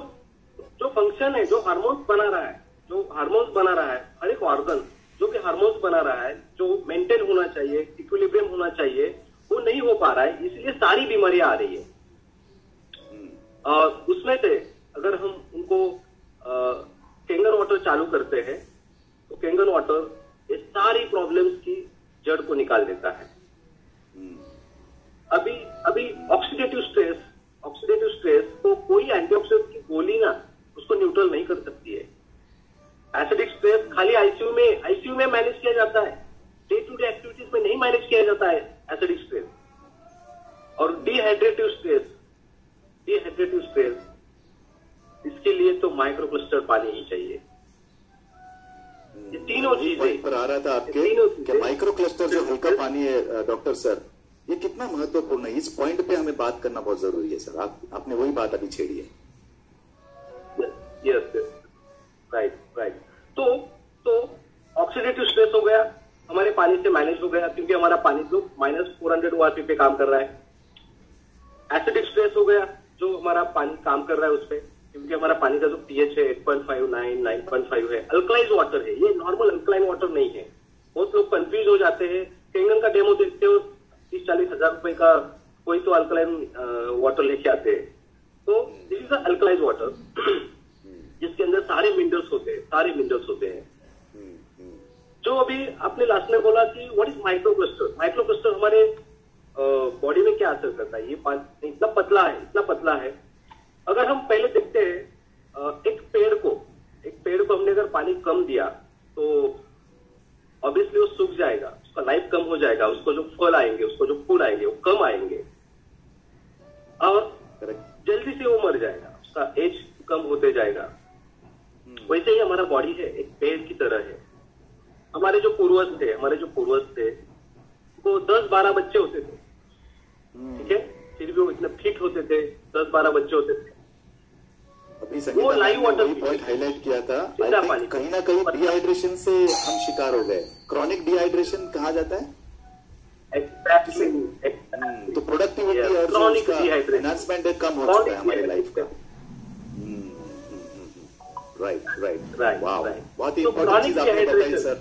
फंक्शन है, जो हार्मोन्स बना रहा है हर एक ऑर्गन, जो कि हार्मोन्स बना रहा है, जो मेंटेन होना चाहिए, इक्विलिब्रियम होना चाहिए, वो नहीं हो पा रहा है, इसलिए सारी बीमारियां आ रही है। और उसमें से अगर हम उनको कैंगन वाटर चालू करते हैं तो कैंगन वाटर ये सारी प्रॉब्लम्स की जड़ को निकाल देता है। अभी ऑक्सीडेटिव स्ट्रेस को कोई एंटीऑक्सीडेंट की गोली ना उसको न्यूट्रल नहीं कर सकती है। एसिडिक स्ट्रेस खाली आईसीयू में मैनेज किया जाता है, डे टू डे एक्टिविटीज में नहीं मैनेज किया जाता है एसिडिक स्ट्रेस। और डिहाइड्रेटिव स्ट्रेस इसके लिए तो माइक्रोक्लस्टर पानी ही चाहिए। ये तीनों चीजें पर आ रहा था आपके कि माइक्रोक्लस्टर जो हल्का पानी है डॉक्टर सर, ये कितना महत्वपूर्ण है? इस पॉइंट पे हमें बात करना बहुत जरूरी है सर। आपने वही बात अभी छेड़ी है। Yes, right. तो ऑक्सीडेटिव स्ट्रेस हो गया, हमारे पानी से मैनेज हो गया, क्योंकि हमारा पानी तो -400 ORP पे काम कर रहा है। एसिडिक स्ट्रेस हो गया, जो हमारा पानी काम कर रहा है उस पर, क्योंकि हमारा पानी का जो pH है 8.5, 9.5 है, अल्कलाइज वाटर है, ये नॉर्मल अल्कलाइन वाटर नहीं है। बहुत लोग कंफ्यूज हो जाते हैं। कैंगन का डेमो देखते हो, 30-40 हजार रुपए का, कोई तो अल्कलाइन जो अभी आपने लास्ट में बोला कि व्हाट इज माइक्रोक्लस्टर, माइक्रोक्लस्टर हमारे बॉडी में क्या असर करता है, ये पानी इतना पतला है। अगर हम पहले देखते हैं एक पेड़ को हमने अगर पानी कम दिया तो ऑब्वियसली वो सूख जाएगा, उसका लाइफ कम हो जाएगा, उसको जो फल आएंगे, उसको जो फूल आएंगे वो कम आएंगे और जल्दी से वो मर जाएगा, उसका एज कम होते जाएगा। वैसे ही हमारा बॉडी है, एक पेड़ की तरह है। हमारे जो पूर्वज थे वो 10-12 बच्चे होते थे, ठीक है, फिर भी वो इतने फिट होते थे, 10-12 बच्चे होते थे। अभी वो लाइव वाटर पॉइंट हाईलाइट किया था, कहीं ना कहीं डिहाइड्रेशन से हम शिकार हो गए। क्रॉनिक डिहाइड्रेशन कहा जाता है तो प्रोडक्टिविटी और एनहांसमेंट कम हो चुका है हमारे लाइफ का। राइट, वाह, बहुत ही इम्पोर्टेंट चीज आपने बताई सर।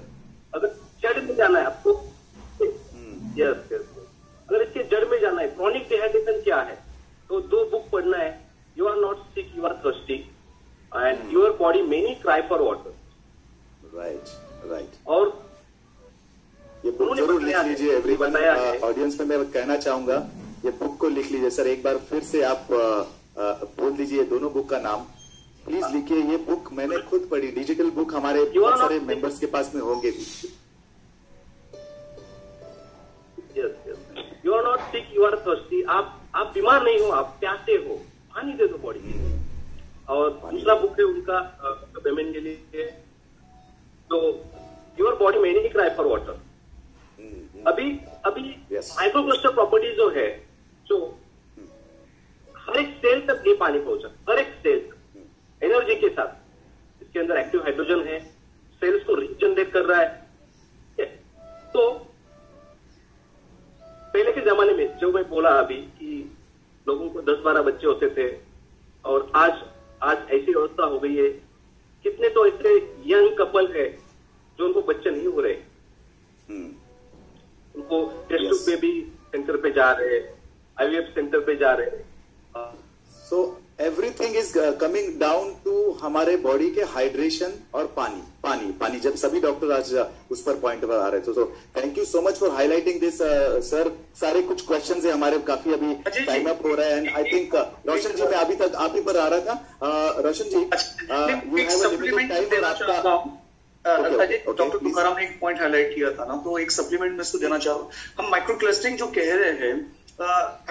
अगर जड़ में जाना है आपको, यस, अगर इसके जड़ में जाना है, क्रॉनिक डिहाइड्रेशन क्या है, तो 2 बुक पढ़ना है, you are not sick, you are thirsty and your body many cry for water. Right. और ये बुक जरूर लिख लीजिए एवरीवन, ऑडियंस में मैं कहना चाहूंगा ये बुक को लिख लीजिए सर। एक बार फिर से आप बोल दीजिए दोनों बुक का नाम प्लीज लिखिए। ये बुक मैंने खुद पढ़ी, डिजिटल बुक हमारे बहुत सारे मेंबर्स के पास में होंगे भी। You are not sick, you are thirsty, आप बीमार नहीं हो, आप प्यासे हो, पानी दे दो बॉडी को। और दूसरा बुक है उनका पेमेंट के लिए, तो योर बॉडी में नहीं क्राई फॉर वाटर। अभी माइक्रोक्लस्टर प्रॉपर्टी जो है, जो हर एक सेल तक ये पानी पहुंचा, हर एक सेल तक एनर्जी के साथ, इसके अंदर एक्टिव हाइड्रोजन है, सेल्स को रीजनरेट कर रहा है। तो पहले के जमाने में जो मैं बोला अभी कि लोगों को 10-12 बच्चे होते थे और आज ऐसी अवस्था हो गई है, कितने तो ऐसे यंग कपल है जो उनको बच्चे नहीं हो रहे, उनको टेस्ट ट्यूब बेबी सेंटर पे जा रहे, IVF सेंटर पे जा रहे। So everything is coming down to हमारे बॉडी के हाइड्रेशन और पानी जब सभी डॉक्टर आज उस पर पॉइंट पर आ रहे थे। तो thank you so much for highlighting this sir. सारे कुछ क्वेश्चंस है हमारे, काफी अभी टाइम अप हो रहा है एंड आई थिंक रोशन जी, मैं अभी तक आप ही पर आ रहा था। Roshan ji, we have a limited time और आपका डॉक्टर तुकाराम ने एक पॉइंट हाईलाइट किया था ना, तो एक सप्लीमेंट में इसको देना चाहूँ। हम माइक्रो क्लस्टरिंग जो कह रहे हैं,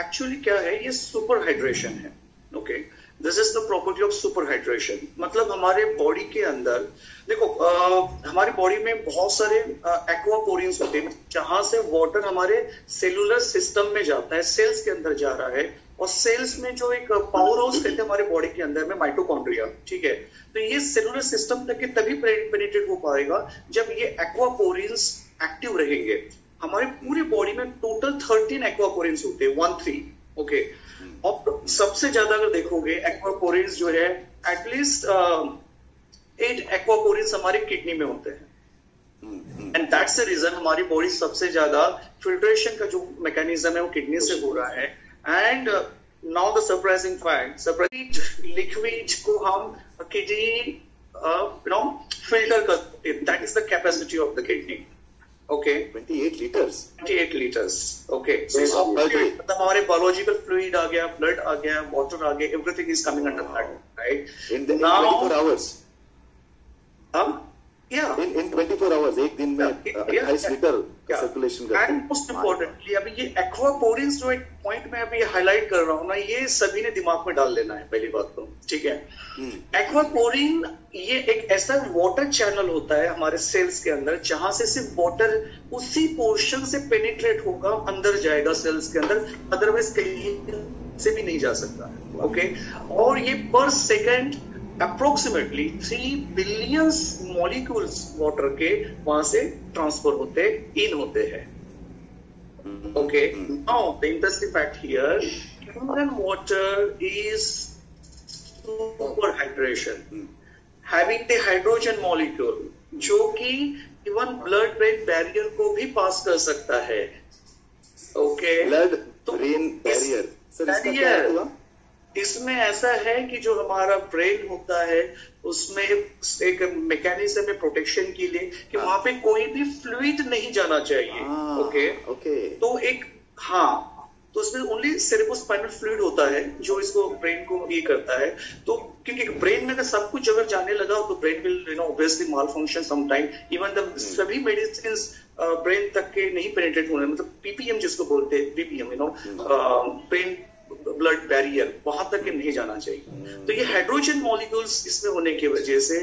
एक्चुअली क्या है, ये सुपर हाइड्रेशन है। Okay, this is the property of super hydration. मतलब हमारे बॉडी के अंदर देखो, हमारी बॉडी में बहुत सारे एक्वापोरिन्स होते हैं, जहां से वाटर हमारे सेलुलर सिस्टम में जाता है, सेल्स के अंदर जा रहा है। और सेल्स में जो एक पावर हाउस कहते हैं हमारे बॉडी के अंदर में, माइटोकॉन्ड्रिया, ठीक है, तो ये सेलुलर सिस्टम तक तभी पेनिट्रेट हो पाएगा जब ये एक्वापोरिन्स एक्टिव रहेंगे। हमारे पूरी बॉडी में टोटल 13 एक्वापोरिन्स होते हैं, 13, ओके। और सबसे ज्यादा अगर देखोगे एक्वापोरिन्स जो है, एटलीस्ट 8 एक्वापोरिन्स हमारे किडनी में होते हैं। एंड दैट्स द रीजन हमारी बॉडी सबसे ज्यादा फिल्ट्रेशन का जो मैकेनिज्म है वो किडनी से हो रहा है। And now the surprising fact, liquid को हम किडनी फिल्टर करते हैं, that is the capacity of the kidney. Okay, 28 liters. Okay, so मतलब हमारे बायोलॉजिकल फ्लूइड आ गया, ब्लड आ गया, वाटर आ गया, everything is coming under that, right? In 24 hours. In 24 hours, एक दिन में 28 लीटर सर्कुलेशन करते हैं। एंड मोस्ट इम्पोर्टेंटली अभी ये एक्वापोरिन्स जो एक पॉइंट में अभी हाईलाइट कर रहा हूँ ना, ये सभी ने दिमाग में डाल लेना है पहली बात तो, ठीक है। एक्वापोरिन ये एक ऐसा वाटर चैनल होता है हमारे सेल्स के अंदर, जहां से सिर्फ वाटर उसी पोर्शन से पेनिट्रेट होगा, अंदर जाएगा सेल्स के अंदर, अदरवाइज कहीं से भी नहीं जा सकता, ओके। और ये पर second approximately 3 billion molecules water के वहां से ट्रांसफर होते हैं। Okay, now the interesting fact here, human water is super hydration, having the hydrogen molecule जो कि इवन ब्लड ब्रेन बैरियर को भी पास कर सकता है। Okay, blood brain barrier, sir इसका क्या हुआ? इसमें ऐसा है कि जो हमारा ब्रेन होता है उसमें एक मैकेनिज्म है प्रोटेक्शन के लिए कि वहां पे कोई भी फ्लूइड नहीं जाना चाहिए। ओके तो एक तो उसमें ओनली सेरेब्रोस्पाइनल फ्लूइड होता है जो इसको ब्रेन को ये करता है। तो क्योंकि ब्रेन में अगर सब कुछ अगर जाने लगा तो brain will obviously malfunction some time. Even the सभी मेडिसिन ब्रेन तक के नहीं पेनिट्रेट होने, मतलब पीपीएम जिसको बोलते हैं, पीपीएम ब्रेन ब्लड बैरियर वहां तक के नहीं जाना चाहिए। तो ये हाइड्रोजन मॉलिक्यूल्स इसमें होने की वजह से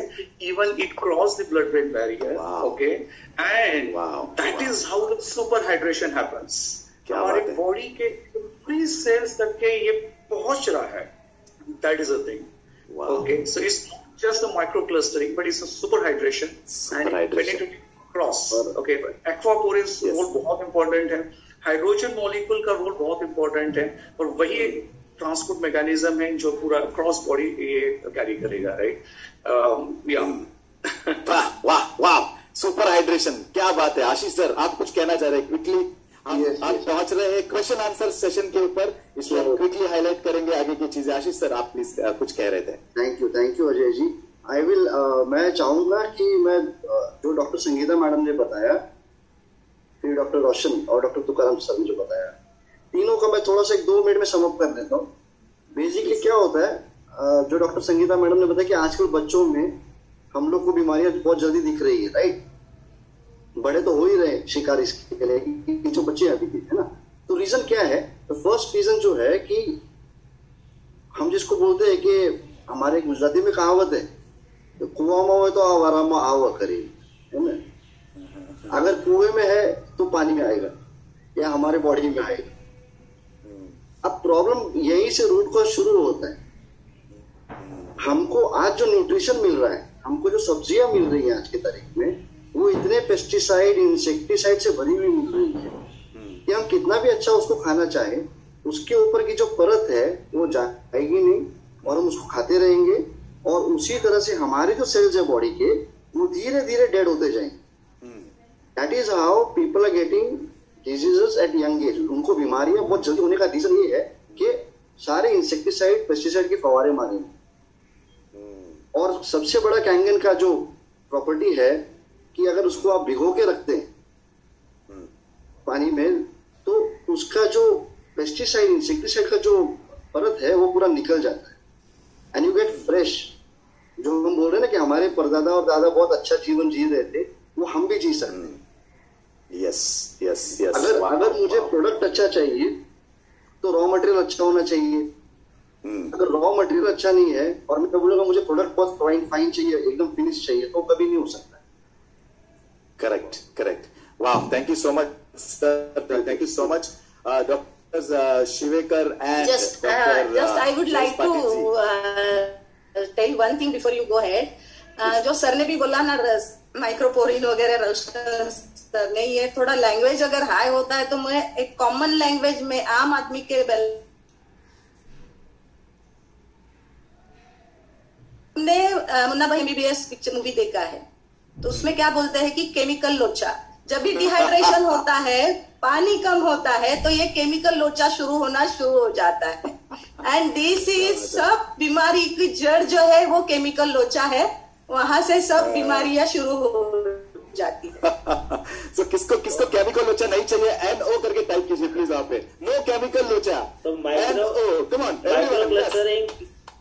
even it cross the blood brain barrier. Okay and that is how the super hydration happens. हमारे बॉडी के फ्री सेल्स तक के ये पहुंच रहा है। That is a thing. Okay so it's just a micro clustering but it's a super hydration and cross. Okay aquaporins role बहुत इंपॉर्टेंट है, हाइड्रोजन मॉलिक्यूल का रोल बहुत इंपॉर्टेंट है और वही ट्रांसपोर्ट मैकेनिज्म है जो पूरा क्रॉस बॉडी ये कैरी करेगा। राइट वाह सुपर हाइड्रेशन, क्या बात है। आशीष सर आप कुछ कहना चाह रहे हैं क्विकली? आप पहुंच रहे हैं क्वेश्चन आंसर सेशन के ऊपर, इसलिए हम क्विकली हाईलाइट करेंगे आगे की चीजें। आशीष सर आप प्लीज कुछ कह रहे थे। Thank you Ajay ji. I will मैं चाहूंगा कि मैं जो डॉक्टर संगीता मैडम ने बताया, फिर डॉक्टर रोशन और डॉक्टर तुकाराम सर ने जो बताया, तीनों का मैं थोड़ा सा 1-2 मिनट में समअप कर देता हूँ। बेसिकली क्या होता है, जो डॉक्टर संगीता मैडम ने बताया कि आजकल बच्चों में हम लोग को बीमारियां बहुत जल्दी दिख रही है। राइट, बड़े तो हो ही रहे शिकार इसके लिए कि जो बच्चे अभी भी है ना। तो रीजन क्या है? तो फर्स्ट रीजन जो है कि हम जिसको बोलते हैं कि हमारे गुजराती में कहावत है, तो कुआं में हो तो आवारा में आवा करे, है ना। अगर कुएं में है तो पानी में आएगा या हमारे बॉडी में आएगा। अब प्रॉब्लम यहीं से रूट कॉज शुरू होता है। हमको आज जो न्यूट्रिशन मिल रहा है, हमको जो सब्जियां मिल रही है आज की तारीख में, वो इतने पेस्टिसाइड इंसेक्टिसाइड से भरी हुई मिल रही है कि हम कितना भी अच्छा उसको खाना चाहे, उसके ऊपर की जो परत है वो जाएगी नहीं और हम उसको खाते रहेंगे और उसी तरह से हमारे जो सेल्स है बॉडी के वो धीरे धीरे डेड होते जाएंगे। That is how people are getting diseases at young age. उनको बीमारियां बहुत जल्दी होने का रीजन ये है कि सारे इंसेक्टिसाइड पेस्टिसाइड के फवारे मारे। और सबसे बड़ा कैंगन का जो प्रॉपर्टी है कि अगर उसको आप भिगो के रखते हैं पानी में तो उसका जो पेस्टिसाइड इंसेक्टिसाइड का जो परत है वो पूरा निकल जाता है एंड यू गेट फ्रेश। जो हम बोल रहे हैं ना कि हमारे परदादा और दादा बहुत अच्छा जीवन जी रहे थे, वो हम भी जी सकते हैं। यस अगर मुझे प्रोडक्ट अच्छा चाहिए तो रॉ मटेरियल अच्छा होना चाहिए। अगर रॉ मटेरियल अच्छा नहीं है और मैं बोलूंगा मुझे प्रोडक्ट बहुत फाइन चाहिए, एकदम फिनिश चाहिए, तो कभी नहीं हो सकता। करेक्ट वाह, thank you so much sir, thank you so much doctor Shivekar and just I would like to tell one thing before you go ahead। जो सर ने भी बोला ना माइक्रोपोरिन वगैरह, रोशन सर ने, ये थोड़ा लैंग्वेज अगर हाई होता है तो मैं एक कॉमन लैंग्वेज में आम आदमी के हमने मुन्ना भाई MBBS पिक्चर मूवी देखा है, तो उसमें क्या बोलते हैं कि केमिकल लोचा। जब भी डिहाइड्रेशन होता है, पानी कम होता है, तो ये केमिकल लोचा शुरू होना शुरू हो जाता है। एंड दिस इज सब बीमारी की जड़ जो है वो केमिकल लोचा है, वहां से सब बीमारियां शुरू हो जाती है। so, किसको केमिकल लोचा नहीं चाहिए? NO करके टाइप कीजिए प्लीज आप पे, नो केमिकल लोचा। तो micro clustering,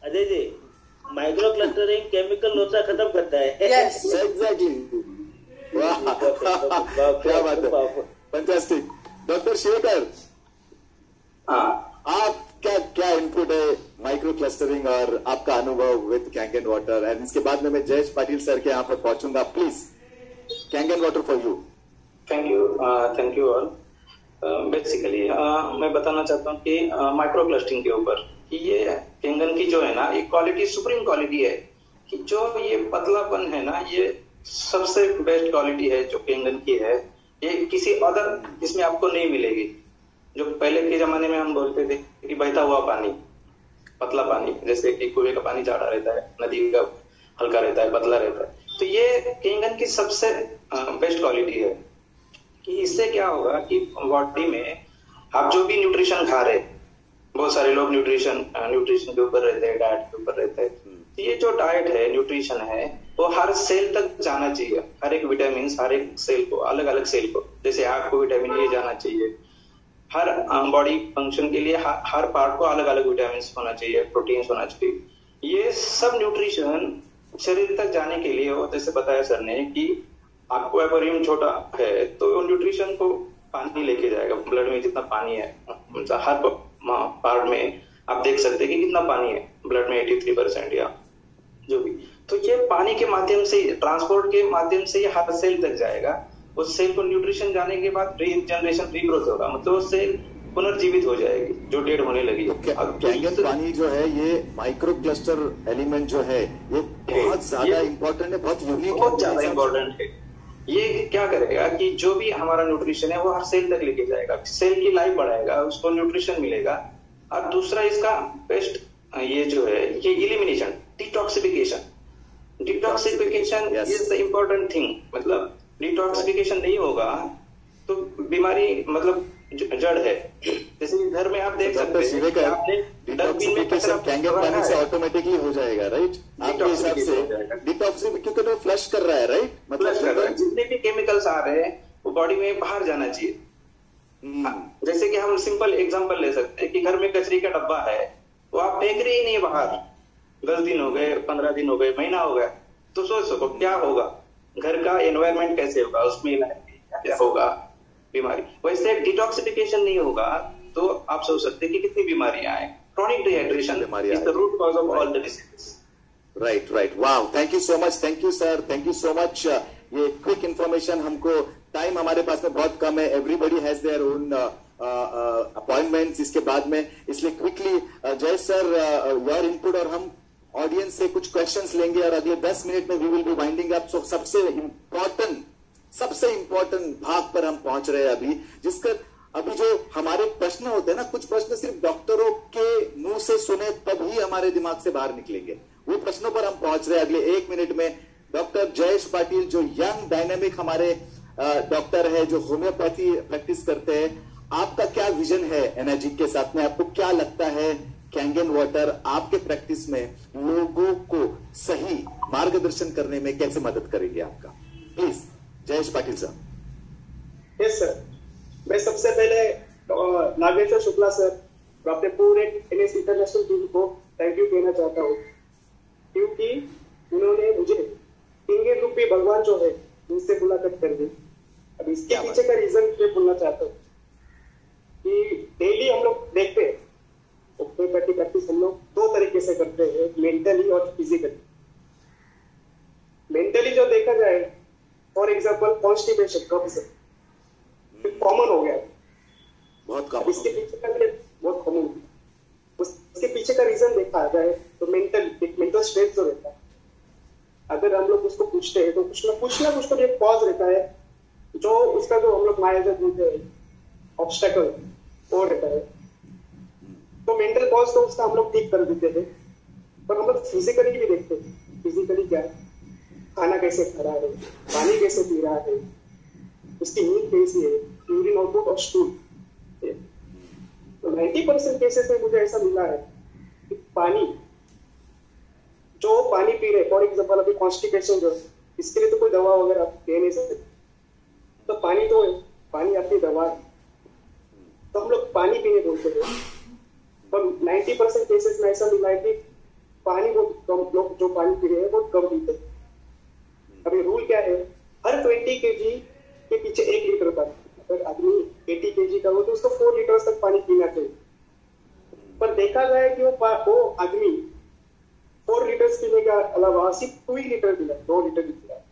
Ajay ji, micro clustering chemical लोचा खत्म करता है। यस एग्जैक्टली, क्या बात है, फैंटास्टिक। डॉक्टर शेखर, आप क्या इनपुट है माइक्रो क्लस्टरिंग और आपका अनुभव विद कैंगन वाटर? एंड इसके बाद में मैं जयेश पाटिल सर के यहाँ पर पहुंचूंगा। Please, Kangen water for you. Thank you all. Basically मैं बताना चाहता हूँ कि माइक्रो क्लस्टरिंग के ऊपर कि ये कैंगन की जो है ना, एक क्वालिटी सुप्रीम क्वालिटी है कि जो ये पतलापन है ना, ये सबसे बेस्ट क्वालिटी है जो कैंगन की है। ये किसी अदर इसमें आपको नहीं मिलेगी। जो पहले के जमाने में हम बोलते थे कि बहता हुआ पानी, पतला पानी, जैसे कि कुएं का पानी जाड़ा रहता है, नदी का हल्का रहता है, पतला रहता है, तो ये कैंगन की सबसे बेस्ट क्वालिटी है कि इससे क्या होगा कि बॉडी में आप जो भी न्यूट्रिशन खा रहे, बहुत सारे लोग न्यूट्रिशन के ऊपर रहते हैं, डाइट के ऊपर रहते हैं। ये जो डाइट है, न्यूट्रिशन है, वो हर सेल तक जाना चाहिए। हर एक विटामिन हर एक सेल को, अलग अलग सेल को, जैसे आँख को विटामिन ए जाना चाहिए, हर बॉडी फंक्शन के लिए हर पार्ट को अलग अलग विटामिन होना चाहिए, प्रोटीन्स होना चाहिए। ये सब न्यूट्रिशन शरीर तक जाने के लिए, जैसे बताया सर ने कि आपको एक्वेरियम छोटा है तो न्यूट्रिशन को पानी लेके जाएगा। ब्लड में जितना पानी है, हर पार्ट में आप देख सकते हैं कि कितना पानी है ब्लड में, 83% या जो भी। तो ये पानी के माध्यम से, ट्रांसपोर्ट के माध्यम से ये हर सेल तक जाएगा। उस सेल को न्यूट्रिशन जाने के बाद रीजनरेशन, रीग्रोथ होगा, मतलब वो सेल पुनर्जीवित हो जाएगी जो डेड होने लगी। कैंगन पानी जो है, ये माइक्रो क्लस्टर एलिमेंट जो है, ये बहुत ज्यादा इंपॉर्टेंट है, बहुत यूनिक है, बहुत ज्यादा इंपॉर्टेंट है। ये क्या करेगा कि जो भी हमारा न्यूट्रिशन है वो हर सेल तक लेके जाएगा, सेल की लाइफ बढ़ाएगा, उसको न्यूट्रिशन मिलेगा। और दूसरा इसका बेस्ट ये जो है, ये elimination, detoxification is the important thing. मतलब डिटॉक्सिफिकेशन नहीं होगा तो बीमारी मतलब जड़ है। जैसे घर में आप देख सकते हैं, डिटॉक्सिफिकेशन कैंगन पानी से ऑटोमेटिकली हो जाएगा, राइट? आपके हिसाब से डिटॉक्सिफिकेशन, क्योंकि तो फ्लश कर रहा है, राइट? मतलब जितने भी केमिकल्स आ रहे हैं वो बॉडी में बाहर जाना चाहिए। जैसे कि हम सिंपल एग्जांपल ले सकते हैं कि घर में कचरे का डब्बा है, वो आप फेंक रहे ही नहीं बाहर, 10 दिन हो गए, 15 दिन हो गए, महीना हो गया, तो सोच सको क्या होगा, घर का एनवायरमेंट कैसे होगा, उसमें क्या होगा, बीमारी। वैसे डिटॉक्सिफिकेशन नहीं होगा तो आप सोच सकते हैं कि कितनी बीमारियां आए। Chronic dehydration is the root cause of all the diseases. Right, wow, thank you so much, thank you sir, thank you so much. ये क्विक इंफॉर्मेशन, हमको टाइम हमारे पास में बहुत कम है, everybody has their own appointments इसके बाद में, इसलिए क्विकली जय सर योर इनपुट, और हम ऑडियंस से कुछ क्वेश्चंस लेंगे और अगले 10 मिनट में we will be winding up. So सबसे इंपॉर्टेंट भाग पर हम पहुंच रहे हैं अभी, जिसका अभी जो हमारे प्रश्न होते हैं ना, कुछ प्रश्न सिर्फ डॉक्टरों के मुंह से सुने तभी हमारे दिमाग से बाहर निकलेंगे, वो प्रश्नों पर हम पहुंच रहे हैं अगले 1 मिनट में। डॉक्टर जयेश पाटिल जो यंग डायनेमिक हमारे डॉक्टर है, जो होम्योपैथी प्रैक्टिस करते हैं, आपका क्या विजन है एनर्जी के साथ में? आपको क्या लगता है कैंगन वाटर आपके प्रैक्टिस में लोगों को सही मार्गदर्शन करने में कैसे मदद करेगी? आपका please Jayesh Patil sir. Yes sir, मैं सबसे पहले नागेश्वर शुक्ला सर और अपने पूरे एनएस इंटरनेशनल टीम को थैंक यू कहना चाहता हूँ, क्योंकि उन्होंने मुझे कैंगन रूपी भगवान जो है उनसे मुलाकात कर दी। अब इसके पीछे का रीजन मैं बोलना चाहता हूँ कि डेली हम लोग देखते हैं होम्योपैथी प्रैक्टिस हम लोग 2 तरीके से करते हैं, मेंटली और फिजिकली। मेंटली जो देखा जाए, फॉर एग्जाम्पल कॉन्स्टिपेशन, कब्ज कॉमन हो गया, बहुत कॉमन, इसके पीछे का बहुत कॉमन, उसके पीछे का रीजन देखा जाए तो मेंटल स्ट्रेस जो रहता है, अगर हम लोग उसको पूछते हैं तो कुछ ना कुछ तो एक कॉज रहता है, जो उसका जो हम लोग माया बोलते हैं ऑब्स्टेकल वो रहता है। तो मेंटल कॉज तो उसका हम लोग ठीक कर देते हैं, पर हम लोग फिजिकली भी देखते हैं। फिजिकली क्या है, खाना कैसे खा रहा है, पानी कैसे पी रहा है, उसकी नींद कैसी है, यूरिन आउटपुट और स्टूल। तो 90% केसेस में मुझे ऐसा मिला है कि जो पानी पी रहे, फॉर एग्जाम्पल अभी कॉन्स्टिपेशन जो, इसके लिए तो कोई दवा वगैरह आप दे नहीं सकते, तो पानी तो है, पानी आपकी दवा है, तो हम लोग पानी पीने बोलते हैं। पर 90% केसेस में ऐसा मिला है कि पानी बहुत कम, लोग जो पानी पी रहे हैं बहुत कम पीते हैं। अभी रूल क्या है, हर 20 kg के पीछे 1 लीटर तक, अगर आदमी 80 kg का हो तो उसको 4 लीटर तक पानी पीना चाहिए। पर देखा जाए कि वो आदमी 4 लीटर पीने का अलावा सिर्फ 2 लीटर पीना, 2 लीटर भी पीना।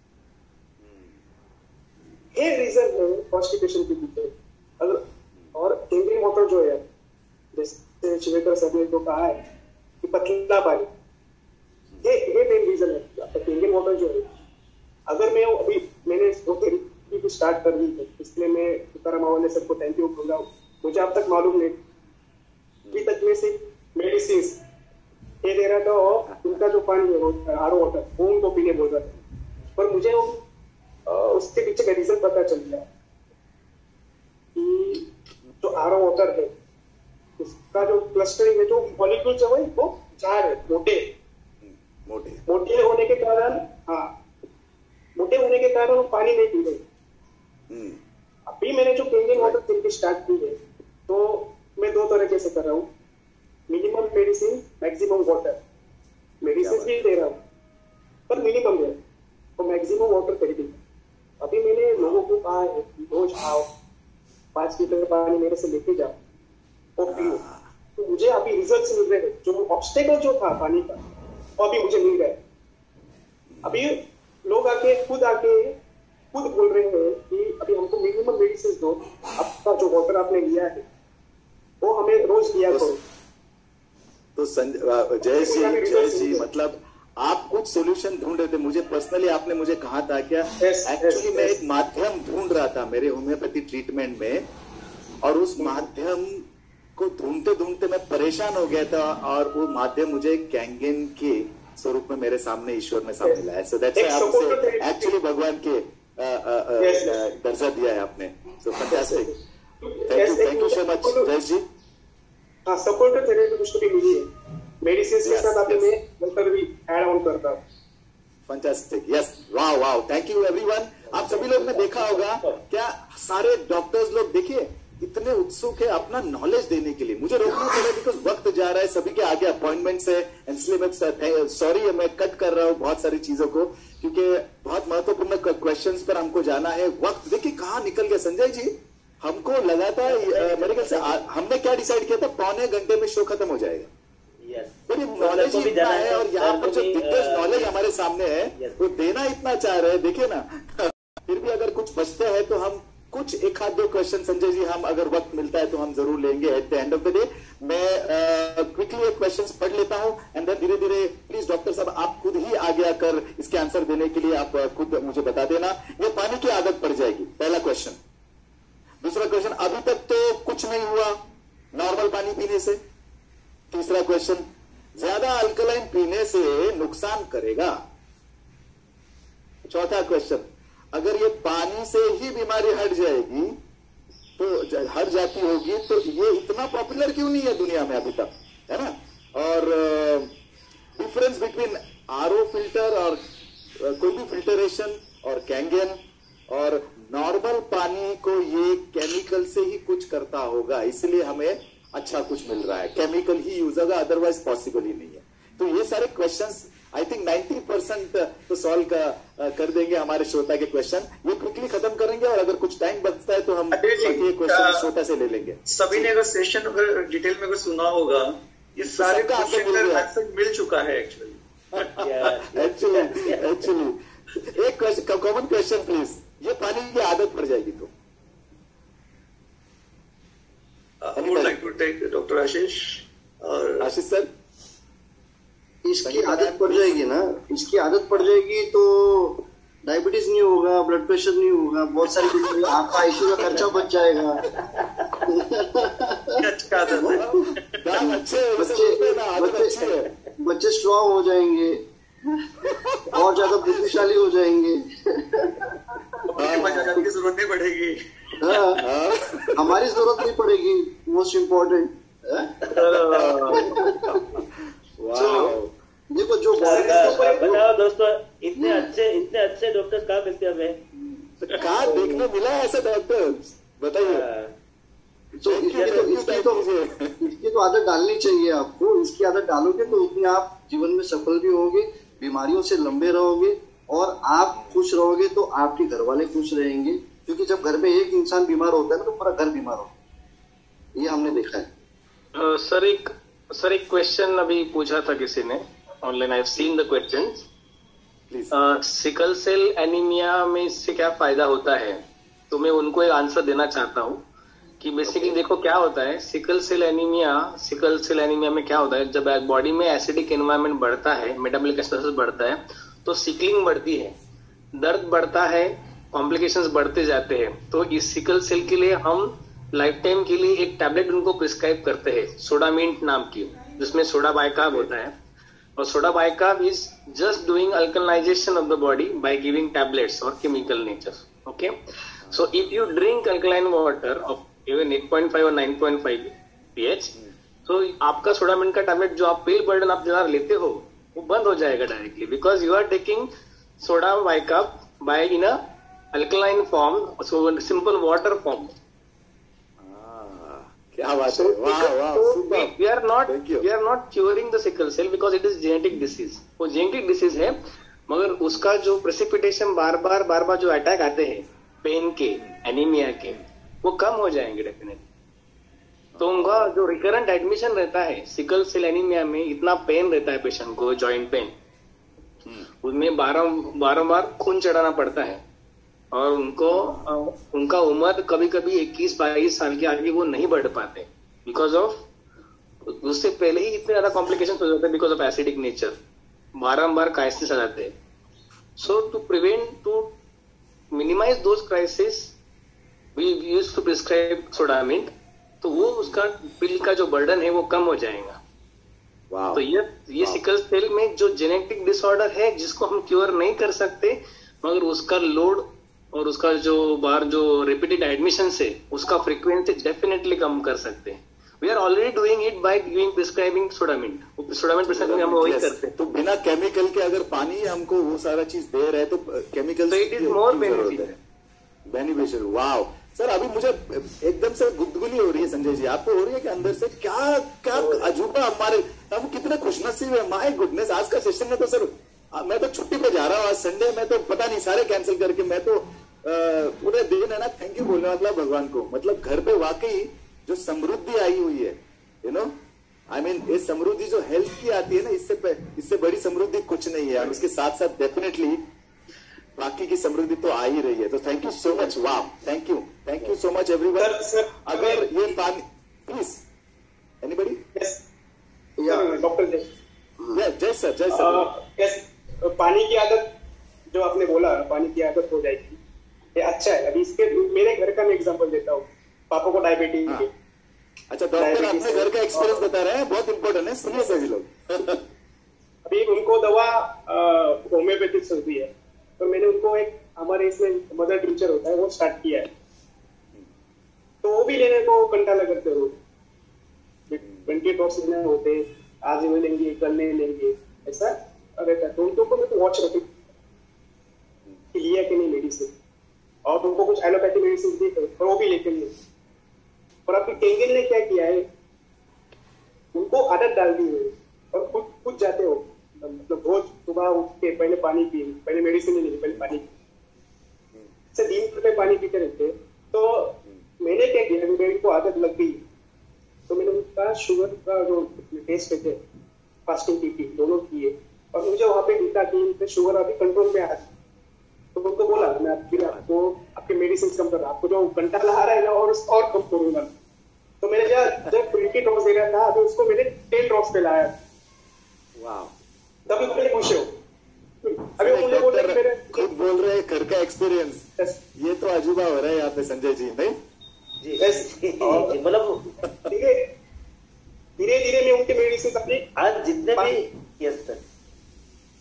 ये रीजन है कॉन्स्टिपेशन के पीछे। और कैंगन वाटर जो है, जैसे शिवेकर सर ने तो कहा है कि पतला पानी, ये मेन रीजन है। कैंगन वाटर जो है, अगर मैं अभी मैंने वो थेरेपी भी स्टार्ट कर दी है, इसलिए मैं तुकाराम आवाले सर को थैंक यू कहूंगा। मुझे अब तक मालूम नहीं, अभी तक मैं सिर्फ मेडिसिन ये दे रहा था और उनका जो पानी है वो आरओ वाटर वो उनको पीने बोल रहा था। पर मुझे उसके पीछे का रीजन पता चल गया कि जो आरओ वाटर है उसका जो क्लस्टरिंग है, जो मॉलिक्यूल्स है वो जा रहे मोटे होने के कारण, हाँ मोटे होने के कारण वो पानी नहीं पी रहे। अभी मैंने जो केंगन वाटर थेरेपी स्टार्ट की है, तो मैं 2 तरीके से कर रहा हूँ, minimum medicine, maximum water. Medicine भी दे रहा हूँ पर मिनिमम दे रहा हूँ, तो मैक्सिमम वाटर थेरेपी। अभी मैंने लोगों को कहा है रोज आओ, 5 लीटर पानी मेरे से लेके जाओ और पियो। तो मुझे अभी रिजल्ट्स मिल रहे हैं, जो ऑब्स्टेकल जो था पानी का वो अभी मुझे मिल गए। अभी लोग खुद बोल रहे हैं कि अभी हमको मिनिमम मेडिसिन दो, आपका जो वाटर आपने लिया है वो हमें रोज दिया करो। तो जय जी मतलब आप कुछ सॉल्यूशन ढूंढ रहे थे। मुझे पर्सनली आपने मुझे कहा था क्या, एक्चुअली मैं एक माध्यम ढूंढ रहा था मेरे होम्योपैथी ट्रीटमेंट में, और उस माध्यम को ढूंढते ढूंढते मैं परेशान हो गया था, और वो माध्यम मुझे कैंगन के स्वरूप में मेरे सामने ईश्वर ने सामने लाया। सो दैट्स व्हाई आपसे एक्चुअली भगवान के दर्जा दिया है आपने। सो fantastic, thank you so much जय जी। हाँ, सपोर्टर थेरेपी मुझको भी मिली है, मेडिसिन के साथ आपने मैं वाटर भी ऐड ऑन करता हूँ। फैंटास्टिक, यस, वाह वाह, थैंक यू एवरीवन। आप सभी लोग ने देखा होगा क्या, सारे डॉक्टर्स लोग देखिए इतने उत्सुक है अपना नॉलेज देने के लिए। मुझे रोकना पड़ा बिकॉज वक्त जा रहा है, सभी के आगे अपॉइंटमेंट्स है, इसलिए सॉरी मैं कट कर रहा हूँ बहुत सारी चीजों को, क्योंकि बहुत महत्वपूर्ण क्वेश्चंस पर हमको जाना है। वक्त देखिए कहाँ निकल गया संजय जी। हमको लगा था मेरे ख्याल से हमने क्या डिसाइड किया था, पौने घंटे में शो खत्म हो जाएगा। बड़ी नॉलेज ही इतना है, और यहाँ पर जो दिग्गज नॉलेज हमारे सामने है वो देना इतना चाह रहे हैं, देखिए ना। फिर भी अगर कुछ बचते हैं तो हम कुछ 1-2 क्वेश्चन संजय जी, हम अगर वक्त मिलता है तो हम जरूर लेंगे at the end of the day. मैं क्विकली क्वेश्चंस पढ़ लेता हूं एंड देन धीरे धीरे प्लीज डॉक्टर साहब आप खुद ही आगे आकर इसके आंसर देने के लिए आप खुद मुझे बता देना। ये पानी की आदत पड़ जाएगी, पहला क्वेश्चन। दूसरा क्वेश्चन, अभी तक तो कुछ नहीं हुआ नॉर्मल पानी पीने से। तीसरा क्वेश्चन, ज्यादा अल्कलाइन पीने से नुकसान करेगा। चौथा क्वेश्चन, अगर ये पानी से ही बीमारी हट जाएगी तो हट जाती होगी तो ये इतना पॉपुलर क्यों नहीं है दुनिया में अभी तक, है ना। और डिफरेंस बिटवीन आरओ फिल्टर और कोई भी फिल्टरेशन और कैंगन और नॉर्मल पानी को, ये केमिकल से ही कुछ करता होगा, इसलिए हमें अच्छा कुछ मिल रहा है, केमिकल ही यूज होगा, अदरवाइज पॉसिबल ही नहीं है। तो ये सारे क्वेश्चंस आई थिंक 90% तो सॉल्व कर देंगे हमारे श्रोता के क्वेश्चन। ये क्विकली खत्म करेंगे, और अगर कुछ टाइम बचता है तो हम ये क्वेश्चन श्रोता से ले लेंगे। सभी ने अगर सेशन अगर डिटेल में अगर सुना होगा, ये सारे का आंसर मिल चुका है एक्चुअली। एक क्वेश्चन, कॉमन क्वेश्चन प्लीज, ये पानी की आदत पड़ जाएगी तो I would like to take Dr. Ashish sir. इसकी आदत पड़ जाएगी ना, इसकी आदत पड़ जाएगी तो डायबिटीज नहीं होगा, ब्लड प्रेशर नहीं होगा, बहुत सारी चीजें, आपका आईसीयू का खर्चा बच जाएगा। बच्चे स्ट्रॉन्ग हो जाएंगे और ज्यादा बुद्धिशाली हो जाएंगे, की जरूरत नहीं पड़ेगी। हाँ, हमारी जरूरत नहीं पड़ेगी, मोस्ट इम्पोर्टेंट। देखो जो बताओ दोस्तों, इतने अच्छे डॉक्टर कहाँ मिलते हमें, कहाँ देखने मिला है ऐसे डॉक्टर, बताइए। तो इसकी तो आदत डालनी चाहिए आपको। इसकी आदत डालोगे तो उतने आप जीवन में सफल भी होगे, बीमारियों से लंबे रहोगे, और आप खुश रहोगे तो आपके घर वाले खुश रहेंगे। क्योंकि जब घर में एक इंसान बीमार होता है ना तो पूरा घर बीमार होता है, ये हमने देखा है। सर एक क्वेश्चन अभी पूछा था किसी ने online, I have seen the questions. Sickle cell anaemia में इससे क्या फायदा होता है, तो मैं उनको एक आंसर देना चाहता हूँ कि बेसिकली देखो क्या होता है, सिकल सेल एनीमिया में क्या होता है, जब बॉडी में एसिडिक एनवायरनमेंट बढ़ता है, मेटाबॉलिक एसिडोसिस बढ़ता है, तो सिकलिंग बढ़ती है, दर्द बढ़ता है, कॉम्प्लिकेशंस बढ़ते जाते हैं। तो इस सिकल सेल के लिए हम लाइफ टाइम के लिए एक टैबलेट उनको प्रिस्क्राइब करते हैं, सोडामिंट नाम की, जिसमें सोडा बाइकार्ब होता है। और soda bicarb is just doing alkalisation of the body by giving tablets और chemical nature. Okay, so if you drink alkaline water of even 8.5 or 9.5 pH, तो आपका सोडामिन का टैबलेट जो आप पिल बर्डन आप ज्यादा लेते हो वो बंद हो जाएगा directly, because you are taking soda by cup by in a alkaline form, so simple water form. क्या बात है, वाह वाह, super. We are not curing the sickle cell because it is genetic disease. वो genetic disease है, मगर उसका जो प्रेसिपिटेशन बार बार जो अटैक आते हैं पेन के, एनीमिया के, वो कम हो जाएंगे डेफिनेटली. तो उनका जो रिकरेंट एडमिशन रहता है सिकल सेल एनीमिया में, इतना पेन रहता है पेशेंट को, जॉइंट पेन, उसमें बारंबार खून चढ़ाना पड़ता है, और उनका उम्र कभी कभी 21-22 साल के आगे वो नहीं बढ़ पाते बिकॉज ऑफ उससे पहले ही इतने ज्यादा कॉम्प्लिकेशन हो जाते हैं बिकॉज ऑफ एसिडिक नेचर, बारंबार क्राइसिस आ जाते हैं. So to minimise those crisis we use to prescribe Sodamint, तो वो उसका पिल का जो बर्डन है वो कम हो जाएगा. तो ये सिकल सेल में जो जेनेटिक डिसऑर्डर है जिसको हम क्योर नहीं कर सकते, मगर उसका लोड और उसका जो रिपीटेड एडमिशन है उसका फ्रीक्वेंसी डेफिनेटली कम कर सकते हैं. We are already doing it by giving prescribing Sodamint prescribing हम वही करते हैं. तो बिना केमिकल के अगर पानी हमको वो सारा चीज दे रहे हैं तो chemical it is more beneficial. Wow sir, अभी मुझे एकदम से गुदगुली हो रही है संजय जी, आपको हो रही है कि अंदर से क्या अजूबा, हम कितने खुशनसीब है. माय गुडनेस, आज का सेशन में तो सर मैं तो छुट्टी पे जा रहा हूँ, आज संडे, मैं तो पता नहीं सारे कैंसिल करके मैं तो पूरे दिन है ना थैंक यू बोलने वाला भगवान को. मतलब घर पे वाकई जो समृद्धि आई हुई है, यू नो, आई मीन ये समृद्धि जो हेल्थ की आती है ना, इससे बड़ी समृद्धि कुछ नहीं है. और इसके साथ साथ डेफिनेटली बाकी की समृद्धि तो आ ही रही है. तो थैंक यू सो मच. वाह, thank you so much everyone. अगर ये पानी, प्लीज एनीबडी. डॉक्टर जय सर. पानी की आदत जो आपने बोला, पानी की आदत हो जाएगी, ये अच्छा है. अभी इसके मेरे घर का मैं एग्जांपल देता हूँ. पापा को डायबिटीज है. अच्छा डॉक्टर, अपने घर का एक्सपीरियंस बता रहे हैं, बहुत इंपॉर्टेंट है, सुनिए सभी लोग. अभी उनको दवा होम्योपैथिक चलती है, तो मैंने उनको एक हमारे इसमें मदर टीचर होता है वो स्टार्ट किया है, तो वो भी लेने को कंटाला करते रोज. 20 ड्रॉप्स लेने होते, आज वो लेंगे कल नहीं लेंगे, ऐसा रहता है. तो उनको मैं तो वॉच रखी लिया कि नहीं मेडिसिन, और उनको कुछ एलोपैथी मेडिसिन दी और वो भी लेके लिए. और अभी केंगल ने क्या किया है, उनको आदत डाल दी है और खुद जाते हो, मतलब रोज सुबह उठ के पहले पानी पी, पहले मेडिसिन नहीं, पहले पानी से दिन में पानी पीते रहते. तो मैंने क्या किया, मेरी को आदत लग गई, तो मैंने उनका शुगर का जो टेस्ट थे, फास्टिंग की दोनों किए, और मुझे वहां पे दिखा कि शुगर अभी कंट्रोल में आ रहा है. तो उनको बोला मैं आपको आपके मेडिसिन कम कर रहा, आपको जो कंटाला आ रहा है ना और कम करूंगा. तो मैंने जब 20 ड्रॉप्स दे रहा था, अभी उसको मैंने 10 ड्रॉप्स पे लाया. वाह, तभी मुझे खुश हो. अभी मुझे बोल रहे मेरे खुद बोल रहे हैं घर का एक्सपीरियंस. ये तो अजूबा हो रहा है यहाँ पे संजय जी, नहीं जी? मतलब धीरे धीरे मैं उनके मेडिसिन अपने आज जितने भी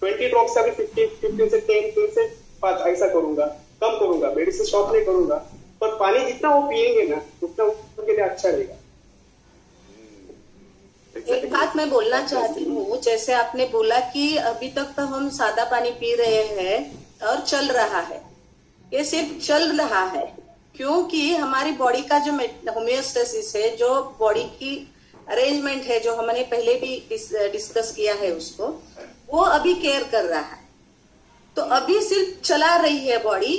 20 ड्रॉप्स से 15 से 10 से 5 ऐसा करूंगा, कम करूंगा, मेडिसिन स्टॉप नहीं करूंगा, पर पानी जितना वो पिएंगे ना उतना उनके लिए अच्छा रहेगा. एक बात मैं बोलना चाहती हूँ, जैसे आपने बोला कि अभी तक तो हम सादा पानी पी रहे हैं और चल रहा है, ये सिर्फ चल रहा है क्योंकि हमारी बॉडी का जो होम्योस्टेसिस है, जो बॉडी की अरेंजमेंट है, जो हमने पहले भी डिस्कस किया है, उसको वो अभी केयर कर रहा है. तो अभी सिर्फ चला रही है बॉडी,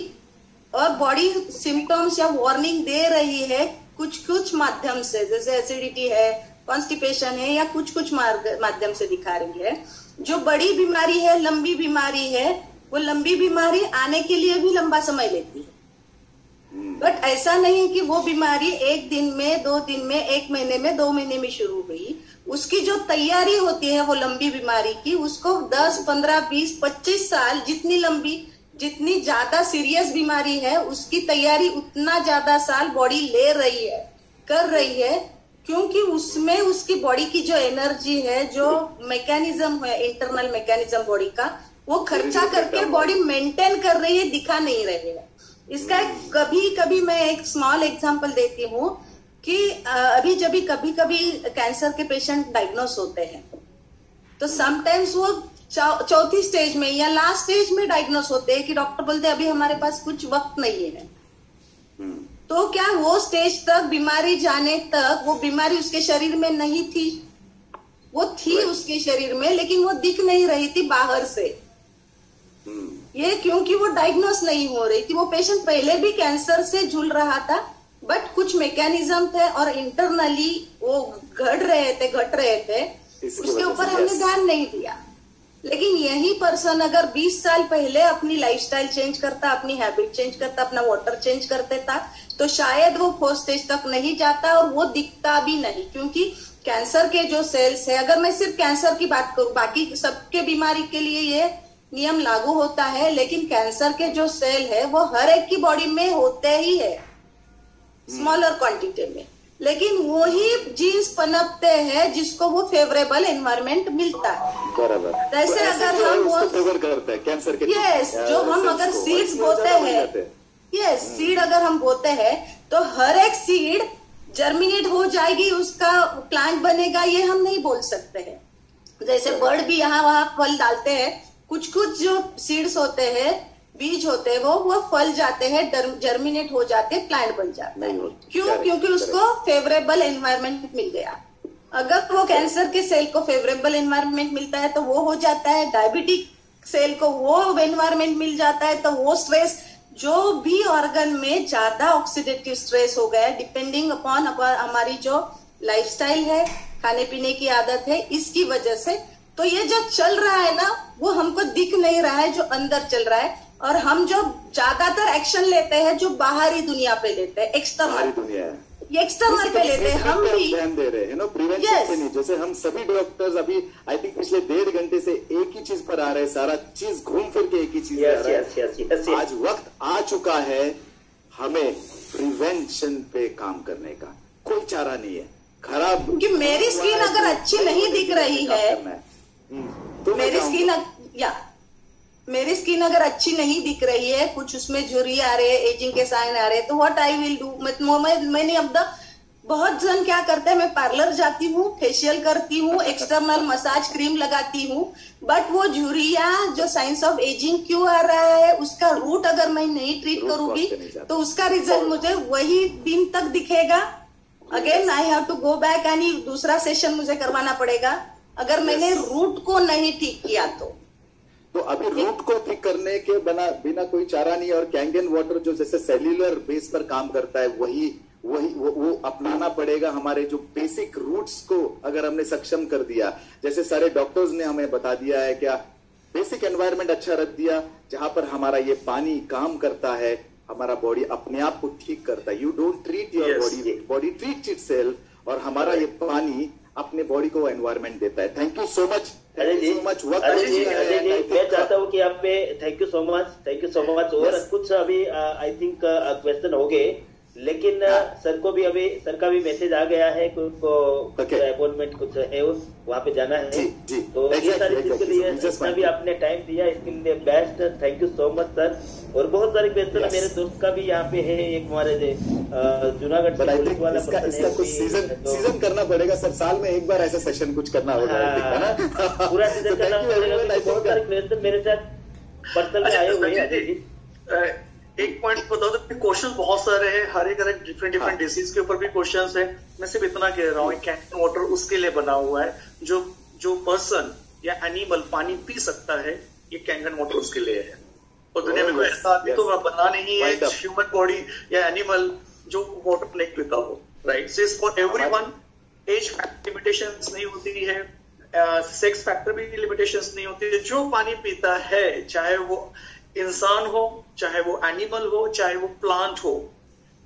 और बॉडी सिम्टम्स या वार्निंग दे रही है कुछ माध्यम से, जैसे एसिडिटी है, कॉन्स्टिपेशन है, या कुछ माध्यम से दिखा रही है. जो बड़ी बीमारी है, लंबी बीमारी है, वो लंबी बीमारी आने के लिए भी लंबा समय लेती है. बट ऐसा नहीं है कि वो बीमारी 1 दिन में, 2 दिन में, 1 महीने में, 2 महीने में शुरू हुई. उसकी जो तैयारी होती है वो लंबी बीमारी की, उसको 10, 15, 20, 25 साल, जितनी ज्यादा सीरियस बीमारी है उसकी तैयारी उतना ज्यादा साल बॉडी ले रही है, कर रही है, क्योंकि उसमें उसकी बॉडी की जो एनर्जी है, जो मैकेनिज्म है, इंटरनल मैकेनिज्म बॉडी का, वो खर्चा करके बॉडी मेंटेन कर रही है, दिखा नहीं रही है. इसका कभी कभी मैं एक स्मॉल एग्जांपल देती हूँ कि अभी जब भी कभी कभी कैंसर के पेशेंट डायग्नोस होते हैं तो समटाइम्स वो चौथी स्टेज में या लास्ट स्टेज में डायग्नोस होते हैं कि डॉक्टर बोलते हैं अभी हमारे पास कुछ वक्त नहीं है। तो क्या वो स्टेज तक बीमारी जाने तक वो बीमारी उसके शरीर में नहीं थी? वो थी उसके शरीर में, लेकिन वो दिख नहीं रही थी बाहर से। ये क्योंकि वो डायग्नोस नहीं हो रही थी। वो पेशेंट पहले भी कैंसर से झूल रहा था, बट कुछ मैकेनिज्म थे और इंटरनली वो घट रहे थे, उसके ऊपर हमने ध्यान नहीं दिया। लेकिन यही पर्सन अगर 20 साल पहले अपनी लाइफस्टाइल चेंज करता, अपनी हैबिट चेंज करता, अपना वाटर चेंज करते था, तो शायद वो फोर्थ स्टेज तक नहीं जाता और वो दिखता भी नहीं। क्योंकि कैंसर के जो सेल्स है, अगर मैं सिर्फ कैंसर की बात करूं, बाकी सबके बीमारी के लिए ये नियम लागू होता है, लेकिन कैंसर के जो सेल है वो हर एक की बॉडी में होते ही है, स्मॉलर क्वांटिटी में। लेकिन वो ही जीन्स पनपते हैं जिसको वो फेवरेबल एनवायरमेंट मिलता है। बराबर। जैसे अगर हम वो फेवर करते हैं कैंसर के, यस, जो हम अगर सीड्स बोते हैं, यस, सीड अगर हम बोते हैं तो हर एक सीड जर्मिनेट हो जाएगी, उसका प्लांट बनेगा, ये हम नहीं बोल सकते हैं। जैसे बर्ड भी यहाँ वहाँ फल डालते हैं, कुछ कुछ जो सीड्स होते हैं, बीज होते हैं, वो फल जाते हैं, जर्मिनेट हो जाते हैं, प्लांट बन जाते हैं। क्यों? क्योंकि उसको फेवरेबल एनवायरनमेंट मिल गया। अगर वो कैंसर के सेल को फेवरेबल एनवायरनमेंट मिलता है तो वो हो जाता है, डायबिटिक सेल को वो एनवायरनमेंट मिल जाता है तो वो स्ट्रेस, जो भी ऑर्गन में ज्यादा ऑक्सीडेटिव स्ट्रेस हो गया, डिपेंडिंग अपॉन हमारी जो लाइफस्टाइल है, खाने पीने की आदत है, इसकी वजह से। तो ये जो चल रहा है ना, वो हमको दिख नहीं रहा है, जो अंदर चल रहा है। और हम जो ज्यादातर एक्शन लेते हैं जो बाहरी दुनिया पे लेते हैं, एक्सटर्नल पे लेते हैं, हम भी ध्यान दे रहे हैं ना प्रिवेंशन पे नहीं। जैसे हम सभी डॉक्टर्स अभी आई थिंक पिछले 1.5 घंटे से एक ही चीज पर आ रहे हैं, सारा चीज घूम फिर के एक ही चीज पर आ रहा है। आज वक्त आ चुका है हमें प्रिवेंशन पे काम करने का, कोई चारा नहीं है। खराब, क्योंकि मेरी स्किन अगर अच्छी नहीं दिख रही है, तो मेरी स्किन अगर अच्छी नहीं दिख रही है, कुछ उसमें झुर्री आ रहे हैं, एजिंग के साइन आ रहे हैं, तो व्हाट आई विल डू। मैंने अब तक बहुत जन क्या करते हैं, मैं पार्लर जाती हूँ, फेशियल करती हूँ, एक्सटर्नल मसाज क्रीम लगाती हूँ, बट वो झुर्रिया जो साइंस ऑफ एजिंग क्यों आ रहा है, उसका रूट अगर मैं नहीं ट्रीट करूंगी तो उसका रिजल्ट मुझे वही दिन तक दिखेगा। Again I have to go back and दूसरा सेशन मुझे करवाना पड़ेगा अगर मैंने रूट को नहीं ठीक किया तो अभी रूट को ठीक करने के बिना कोई चारा नहीं है। और कैंगन वाटर जो जैसे सेल्यूलर बेस पर काम करता है, वो अपनाना पड़ेगा। हमारे जो बेसिक रूट्स को अगर हमने सक्षम कर दिया, जैसे सारे डॉक्टर्स ने हमें बता दिया है, क्या बेसिक एनवायरनमेंट अच्छा रख दिया जहां पर हमारा ये पानी काम करता है, हमारा बॉडी अपने आप को ठीक करता है। You don't treat your body treats itself, और हमारा ये पानी अपने बॉडी को एनवायरनमेंट देता है। Thank you so much, Ajay ji, मैं चाहता हूँ कि आप पे थैंक यू सो मच। और कुछ अभी आई थिंक क्वेश्चन हो गए, लेकिन सर को भी अभी सर का भी मैसेज आ गया है, अपॉइंटमेंट कुछ है, वहाँ पे जाना है। तो ये सारी चीज के लिए जितना भी आपने टाइम दिया इसके लिए best, thank you so much sir. और बहुत सारे क्वेश्चन मेरे दोस्त का भी यहाँ पे है, एक हमारे जूनागढ़ से पुलिस वाला इसका कुछ सीजन करना पड़ेगा सर, साल में एक बार ऐसा सेशन कुछ करना होगा, पूरा सीजन करना पड़ेगा। बहुत सारे क्वेश्चन मेरे साथ पर्सनली आए हुए हैं। एक पॉइंट बता दो, क्वेश्चन बहुत सारे हैं, हर एक डिफरेंट डिसीज के ऊपर भी क्वेश्चन है। मैं सिर्फ इतना कह रहा हूँ, कैंगन वाटर उसके लिए बना हुआ है, जो पर्सन या एनिमल पानी पी सकता है, ये कैंगन वाटर उसके लिए है। और दुनिया में कोई ऐसा आदमी तो बना नहीं है ह्यूमन बॉडी या एनिमल जो वाटर नहीं पीता हो, right. So for everyone, age limitations नहीं होती है, सेक्स फैक्टर भी लिमिटेशंस नहीं होती है। जो पानी पीता है, चाहे वो इंसान हो, चाहे वो एनिमल हो, चाहे वो प्लांट हो,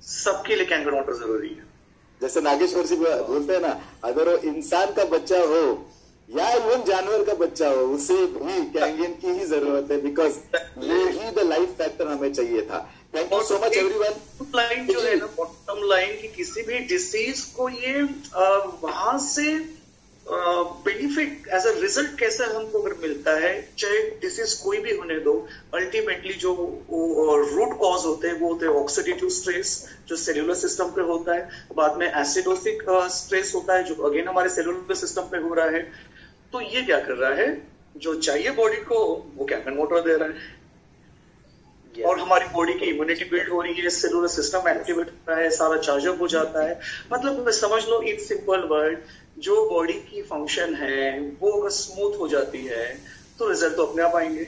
सबके लिए कैंगन वाटर जरूरी है। जैसे नागेश्वर जी बोलते हैं ना, अगर वो इंसान का बच्चा हो या इवन जानवर का बच्चा हो, उसे भी कैंगन की ही जरूरत है, बिकॉज वो ही द लाइफ फैक्टर हमें चाहिए था। Thank you so much everyone. Line जो है ना, बॉटम लाइन की किसी भी डिसीज को ये वहां से बेनिफिट एज अ रिजल्ट कैसा हमको अगर मिलता है, चाहे डिसीज कोई भी होने दो, अल्टीमेटली जो रूट कॉज होते हैं वो होते हैं ऑक्सीडेटिव स्ट्रेस जो सेल्यूलर सिस्टम पे होता है, बाद में एसिडोसिक स्ट्रेस होता है जो अगेन हमारे सेल्यूलर सिस्टम पे हो रहा है। तो ये क्या कर रहा है, जो चाहिए बॉडी को वो कैफीन वाटर दे रहा है और हमारी बॉडी की इम्यूनिटी बिल्ड हो रही है, सेलुलर सिस्टम एक्टिवेट होता है, सारा चार्जअप हो जाता है। मतलब समझ लो इन सिंपल वर्ड, जो बॉडी की फंक्शन है वो अगर स्मूथ हो जाती है तो रिजल्ट तो अपने आप आएंगे।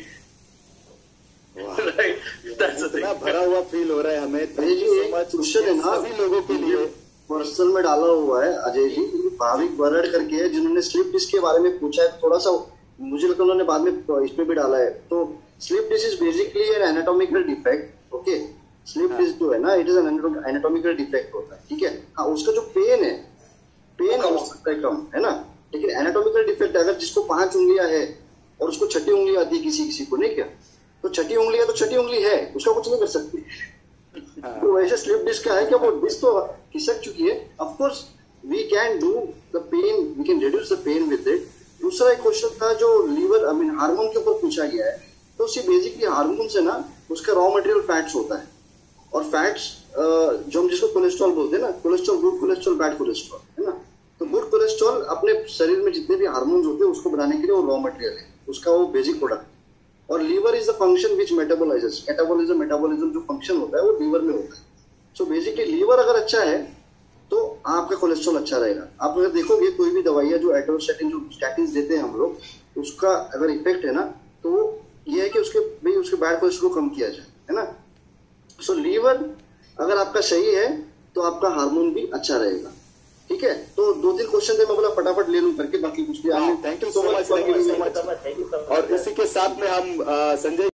राइट, इतना भरा हुआ फील हो रहा है हमें। क्वेश्चन है ना सभी लोगों के लिए पर्सनल में डाला हुआ है अजय जी, भाविक बरड़ करके है जिन्होंने स्लिप डिस्क के बारे में पूछा है, थोड़ा सा मुझे लगता है उन्होंने बाद में इसमें भी डाला है। तो slip disc is basically an anatomical defect. Okay, slip disc जो है ना, it is an anatomical defect होता है, ठीक है। हाँ, उसका जो पेन है, पेन हो सकता है कम, है ना, लेकिन एनाटॉमिकल डिफेक्ट अगर जिसको 5 उंगलियां है और उसको छठी उंगली आती है किसी को, नहीं क्या, तो छठी उंगलियां तो छठी उंगली है, उसका कुछ नहीं कर सकती। तो वैसे स्लिप डिस्क का है कि वो डिस्क तो खिसक चुकी है। Of course we can do the pain, we can reduce the pain with it. दूसरा एक क्वेश्चन था जो लीवर आई मीन हार्मोन के ऊपर पूछा गया है। तो उसी बेसिकली हार्मोन से ना उसका रॉ मटेरियल फैट्स होता है, और फैट्स जो हम जिसको कोलेस्ट्रॉल बोलते हैं ना, cholesterol, good cholesterol, bad cholesterol, है ना। तो गुड कोलेस्ट्रॉल अपने शरीर में जितने भी हार्मोन्स होते हैं उसको बनाने के लिए वो रॉ मटेरियल है, उसका वो बेसिक प्रोडक्ट। और liver is the function which metabolises, metabolism जो फंक्शन होता है वो लीवर में होता है। सो बेसिकली लीवर अगर अच्छा है तो आपका कोलेस्ट्रॉल अच्छा रहेगा। आप अगर देखोगे कोई भी दवाइयां जो एटोस्टैटिन, जो स्टैटिन्स देते हैं हम लोग, उसका अगर इफेक्ट है ना तो ये है कि उसके बैड कोलेस्ट्रॉल को कम किया जाए, है ना। सो लीवर अगर आपका सही है तो आपका हार्मोन भी अच्छा रहेगा, ठीक है। तो 2-3 क्वेश्चन थे, मैं बोला फटाफट ले लूं करके, बाकी कुछ भी। Thank you so much. और इसी के साथ में हम संजय